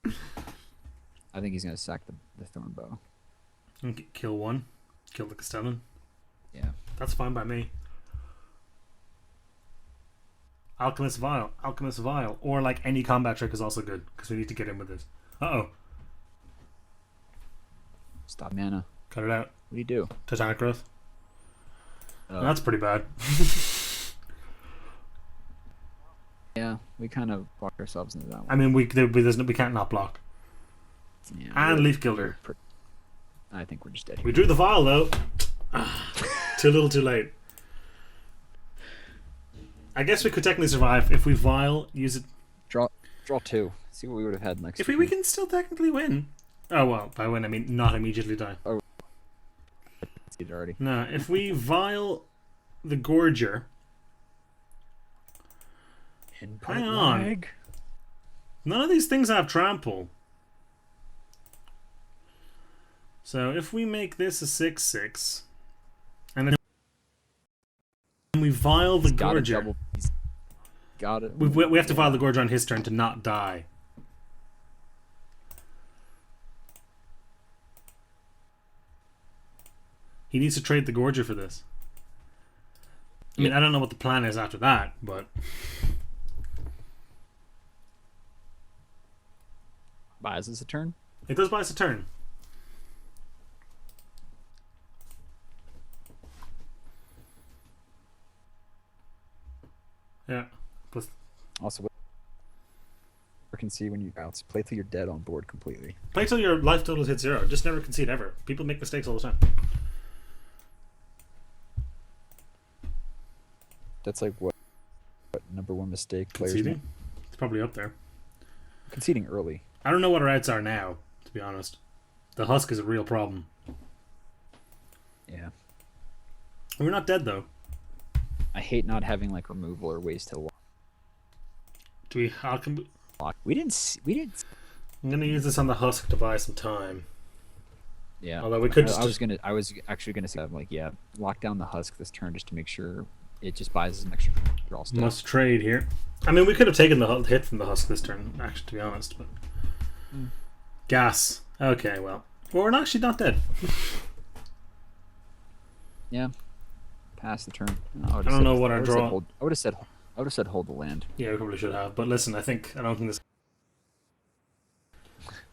I think he's going to sack the Thornbow. Okay, kill 1. Kill the Castellan. Yeah. That's fine by me. Alchemist Vial. Alchemist Vial. Or like any combat trick is also good, because we need to get in with this. Uh-oh. Stop mana. Cut it out. What do you do? Titanic Growth. Oh. That's pretty bad. Yeah, we kind of blocked ourselves into that one. I mean, we can't not block. Yeah, And Leaf Gilder. I think we're just dead. We drew the Vial, though. Too little, too late. I guess we could technically survive if we Vial, use it. Draw 2. See what we would have had next. If we can still technically win. Oh, well, by win, I mean not immediately die. Oh. It already. No, if we Vial the Gorger. Hang on. None of these things have trample. So if we make this a 6/6, and then we Vial the Gorger. Got it. We have to Vial the Gorger on his turn to not die. He needs to trade the Gorger for this. I mean, I don't know what the plan is after that, but... Buys us a turn? It does buy us a turn. Yeah. Plus... Also, you can see when you bounce. Play till you're dead on board completely. Play till your life totals hit 0. Just never concede ever. People make mistakes all the time. That's like what number 1 mistake players Conceding? make? It's probably up there. Conceding early. I don't know what our outs are now, to be honest. The Husk is a real problem. Yeah. We're not dead, though. I hate not having like removal or ways to lock. Do we... How can we didn't. I'm going to use this on the Husk to buy some time. Yeah. Although we could I was actually gonna say, like, yeah, lock down the Husk this turn just to make sure it just buys us an extra draw step. Must trade here. I mean, we could have taken the hit from the Husk this turn, actually, to be honest. But gas. Okay, well, we're actually not dead. Yeah. Pass the turn. I don't know what our draw. I would have said hold the land. Yeah, we probably should have. But listen, I don't think this.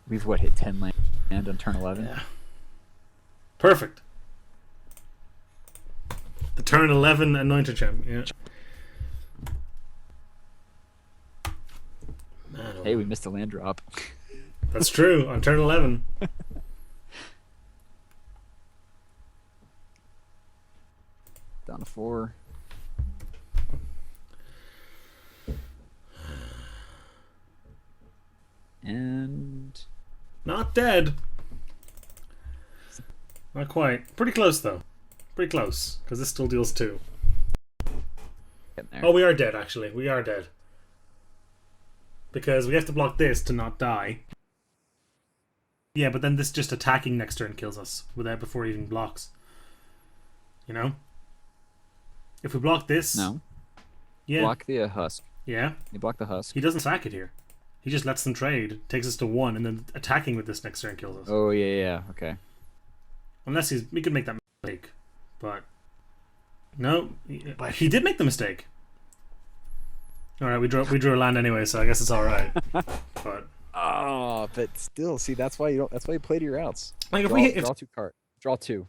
We've hit 10 land on turn 11. Yeah. Perfect. The turn 11 anointed champ. Yeah. Hey, we missed a land drop. That's true. On turn 11. Down to 4. And Not dead. Not quite. Pretty close, though. Pretty close. Because this still deals 2. getting there. Oh, we are dead, actually. We are dead. Because we have to block this to not die. Yeah, but then this just attacking next turn kills us before he even blocks. You know? If we block this... No. Yeah. Block the husk. Yeah. You block the husk. He doesn't sack it here. He just lets them trade, takes us to 1, and then attacking with this next turn kills us. Oh, yeah, okay. Unless we could make that mistake. But... No. He did make the mistake. Alright, we drew a land anyway, so I guess it's alright. But... Oh, but still, see, that's why you play to your outs. Like if Draw 2 cards. Draw 2.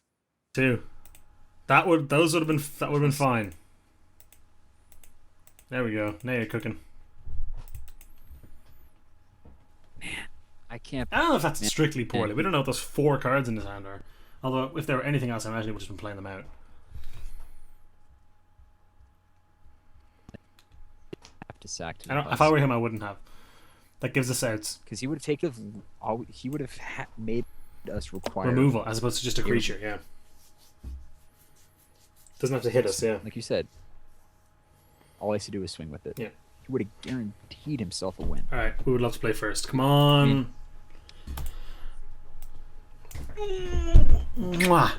2. That would have been fine. There we go. Now you're cooking. I can't. I don't know if that's strictly poorly. We don't know what those 4 cards in his hand are. Although if there were anything else, I imagine he would have just been playing them out. Have to sack to If I were him, I wouldn't have. That gives us outs. because he would have taken. He would have made us require Removal as opposed to just a creature. Yeah. Doesn't have to hit us. Yeah. Like you said, all I used to do was swing with it. Yeah. He would have guaranteed himself a win. All right. We would love to play first. Come on. Mwah.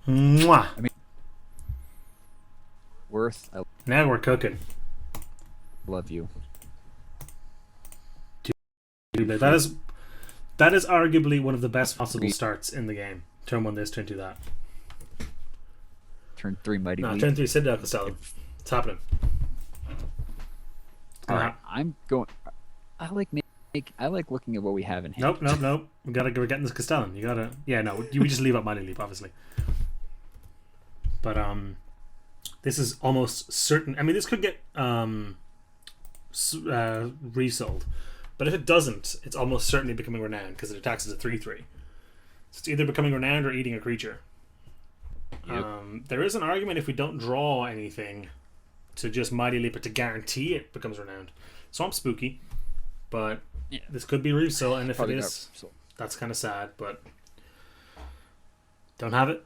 Mwah. I mean, Worth, I Now we're cooking. love you. That is arguably one of the best possible starts in the game. Turn 1 this, turn 2 that. Turn 3 Mighty No, Leap. turn 3 Citadel Castellan. It's happening. All right, I'm going. I like looking at what we have in hand. Nope. We're getting this Castellan. You gotta. Yeah, no. We just leave up Mighty Leap, obviously. But this is almost certain. I mean, this could get resold, but if it doesn't, it's almost certainly becoming renowned because it attacks as a 3/3. So it's either becoming renowned or eating a creature. Yep. There is an argument if we don't draw anything to just Mighty Leap it to guarantee it becomes renowned. Swamp Spooky, but Yeah. this could be Refill, and if Probably it not is, resold. that's kind of sad. But don't have it.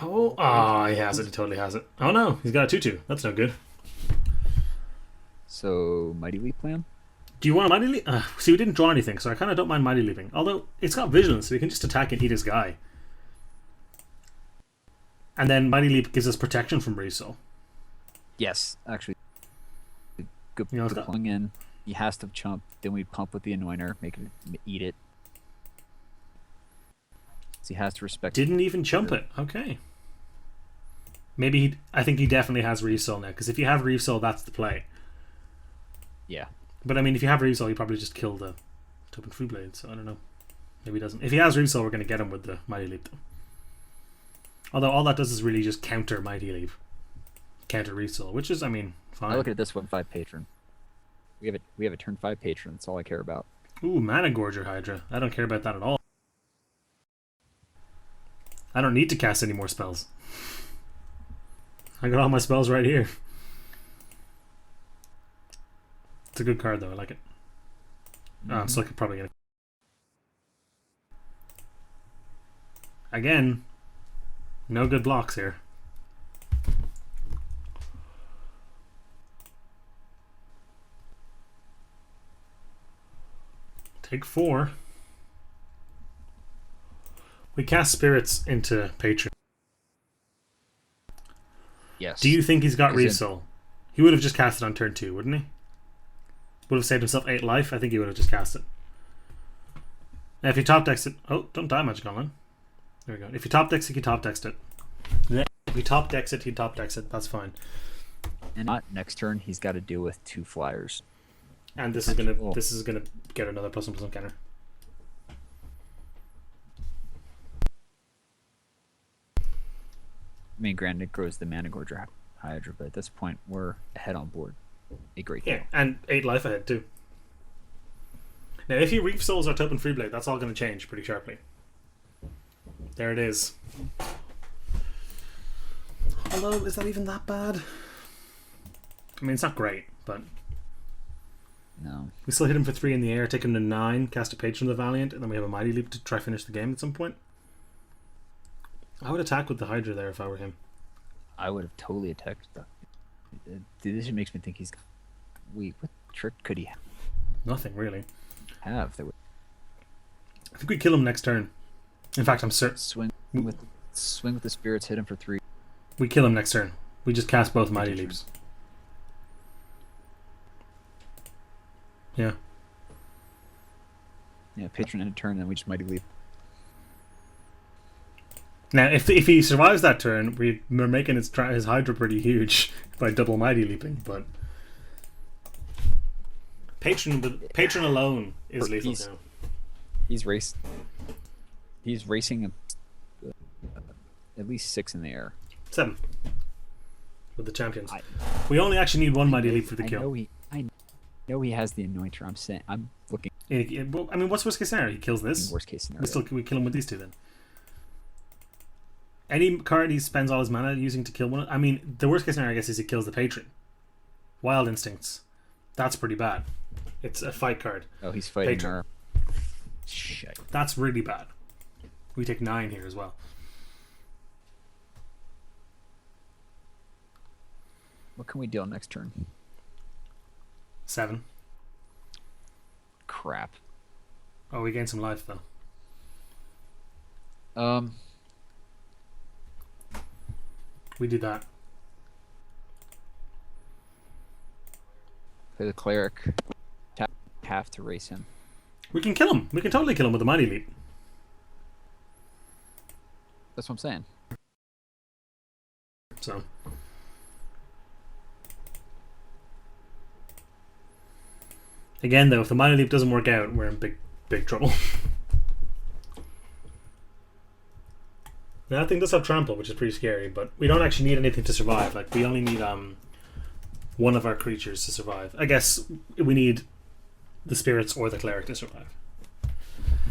Oh, he has it. He totally has it. Oh no, he's got a 2/2. That's no good. So Mighty Leap plan. Do you want a Mighty Leap? See, we didn't draw anything, so I kind of don't mind Mighty Leaping. Although it's got Vigilance, so we can just attack and eat his guy. And then Mighty Leap gives us protection from Resoul. Yes, actually. Good, You know, it's good got- plug in. He has to chump. Then we pump with the Anointer, make it eat it. So he has to respect. Didn't even chump it. Okay. Maybe I think he definitely has Resoul now, because if you have Resoul, that's the play. Yeah. But I mean, if you have Resoul, you probably just kill the Tobin Free Blade, so I don't know. Maybe he doesn't. If he has Resoul, we're going to get him with the Mighty Leap, though. Although all that does is really just counter Mighty Leap. Counter Resoul, which is, I mean, fine. I look at this 1/5 patron. We have a turn 5 patron. That's all I care about. Ooh, Mana Gorger Hydra. I don't care about that at all. I don't need to cast any more spells. I got all my spells right here. It's a good card, though. I like it. I'm still probably gonna. Again, no good blocks here. Take 4. We cast Spirits into Patron. Yes. Do you think he's got Is it- Resoul? He would have just cast it on turn 2, wouldn't he? Would have saved himself 8 life. I think he would have just cast it. Now, if you top decks it... Oh, don't die, Magic Online. There we go. If you top decks it, you top decks it. If you top decks it, he top decks it. That's fine. And not next turn, he's got to deal with 2 flyers. And this Cool. is gonna get another +1/+1 counter. I mean, granted, it grows the Mana Gorger Hydra, but at this point, we're ahead on board. a great deal. Yeah, and 8 life ahead too. Now, if he Reef Souls our Taupe and Freeblade, that's all going to change pretty sharply. There it is. Although, is that even that bad? I mean, it's not great, but... No. We still hit him for 3 in the air, take him to 9, cast a Patron of the Valiant, and then we have a Mighty Leap to try finish the game at some point. I would attack with the Hydra there if I were him. I would have totally attacked the... This just makes me think he's... Wait, what trick could he Nothing, really. have? That would I think we kill him next turn. In fact, I'm certain... swing with the spirits, hit him for 3. We kill him next turn. We just cast both Mighty Leaps. Yeah. Yeah, Patron in a turn, then we just Mighty Leap. Now, if he survives that turn, we're making his Hydra pretty huge by double Mighty Leaping, but... Patron alone is lethal now. He's racing at least 6 in the air. 7 with the champions. We only actually need 1 Mighty Leap for the kill. I know he has the Anointer. I'm looking. I mean, what's worst case scenario? He kills this. Worst case scenario. We kill him with these 2 then. Any card he spends all his mana using to kill one. I mean, the worst case scenario, I guess, is he kills the Patron. Wild Instincts. That's pretty bad. It's a fight card. Oh, he's fighting Patron. our... Shit. That's really bad. We take 9 here as well. What can we deal next turn? 7. Crap. Oh, we gain some life though. We do that. Play the cleric. Have to race him. We can kill him. We can totally kill him with a Mighty Leap. That's what I'm saying. So. Again, though, if the Mighty Leap doesn't work out, we're in big trouble. Now, that thing does have Trample, which is pretty scary, but we don't actually need anything to survive. Like, we only need one of our creatures to survive. I guess we need the spirits or the cleric to survive.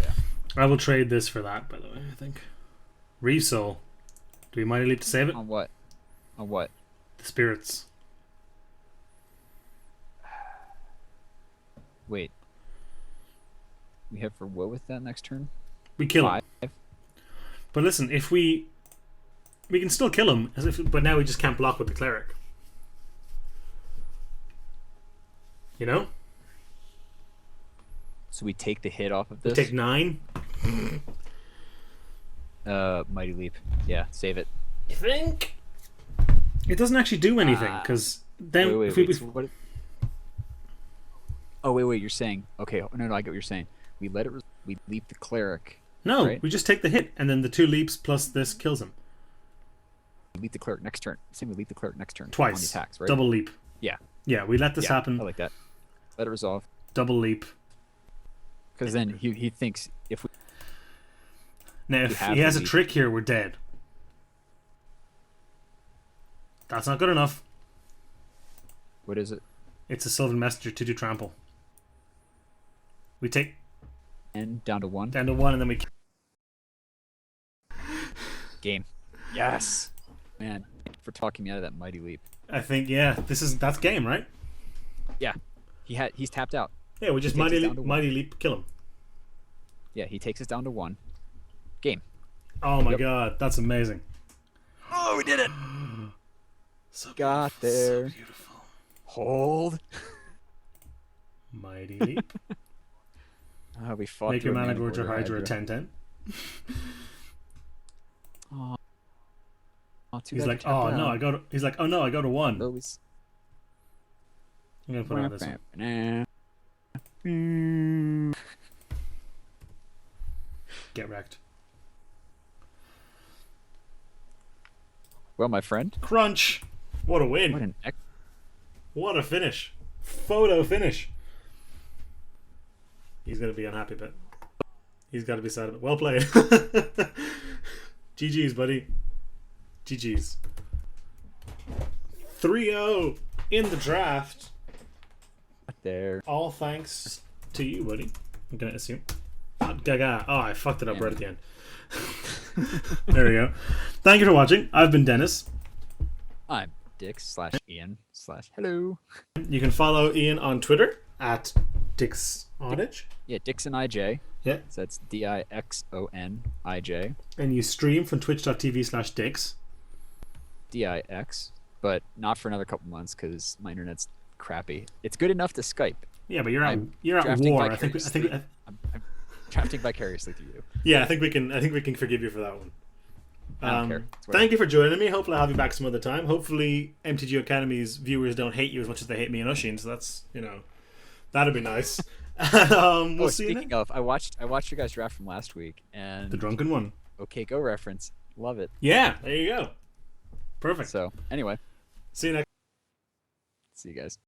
Yeah. I will trade this for that, by the way, I think. Reef Soul. Do we Mighty Leap to save it? On what? On what? The spirits. Wait. We have for what with that next turn? We kill 5? him. But listen, if we can still kill him, but now we just can't block with the cleric. You know? So we take the hit off of this? We take 9. Mighty Leap. Yeah, save it. You think? It doesn't actually do anything, because then... Wait, so what... Oh, wait, you're saying... Okay, no, I get what you're saying. We let it... We leap the cleric. No, right? we just take the hit, and then the 2 leaps plus this kills him. We leap the cleric next turn. Same, we leap the cleric next turn. Twice. On the attacks, right? Double leap. Yeah. Yeah, we let this happen. I like that. Let it resolve. Double leap. Because then he thinks if we... Now, if he has a trick here, we're dead. That's not good enough. What is it? It's a Sylvan Messenger to do trample. We take... And down to 1? Down to 1, and then we... Game. Yes! Man, for talking me out of that Mighty Leap. I think, yeah, that's game, right? Yeah. He's tapped out. Yeah, we just Mighty Leap, kill him. Yeah, he takes us down to 1. Game. Oh my god, that's amazing. Oh, we did it! So Got there. So beautiful. Hold. Mighty Leap. We fought. Make your mana gorge or Hydra a 10/10. Oh, he's like, oh no, I go to. He's like, oh no, I go to 1. Always. I'm gonna put on this one. Get wrecked. Well, my friend. Crunch. What a win. What an what a finish. Photo finish. He's going to be unhappy, but he's got to be sad about it. Well played. GG's, buddy. GG's. 3-0 in the draft. there. All thanks to you, buddy. I'm gonna assume. Gaga. Oh, I fucked it up right at the end. There we go. Thank you for watching. I've been Dennis. I'm Dix/Ian/hello. You can follow Ian on Twitter at DixOnage. Yeah, DixonIJ. Yeah. So that's DIXONIJ. And you stream from twitch.tv/Dix. DIX, but not for another couple months because my internet's crappy. It's good enough to Skype. Yeah, but you're at drafting war. vicariously. I'm drafting vicariously through you. Yeah, I think we can forgive you for that one. I don't care. Thank you for joining me. Hopefully I'll have you back some other time. Hopefully MTGO Academy's viewers don't hate you as much as they hate me and Ushin, so that's, that'd be nice. We'll see you speaking of, I watched your guys' draft from last week and the drunken one. Okay, go reference. Love it. Yeah, there you go. Perfect. So anyway, see you next. see you guys.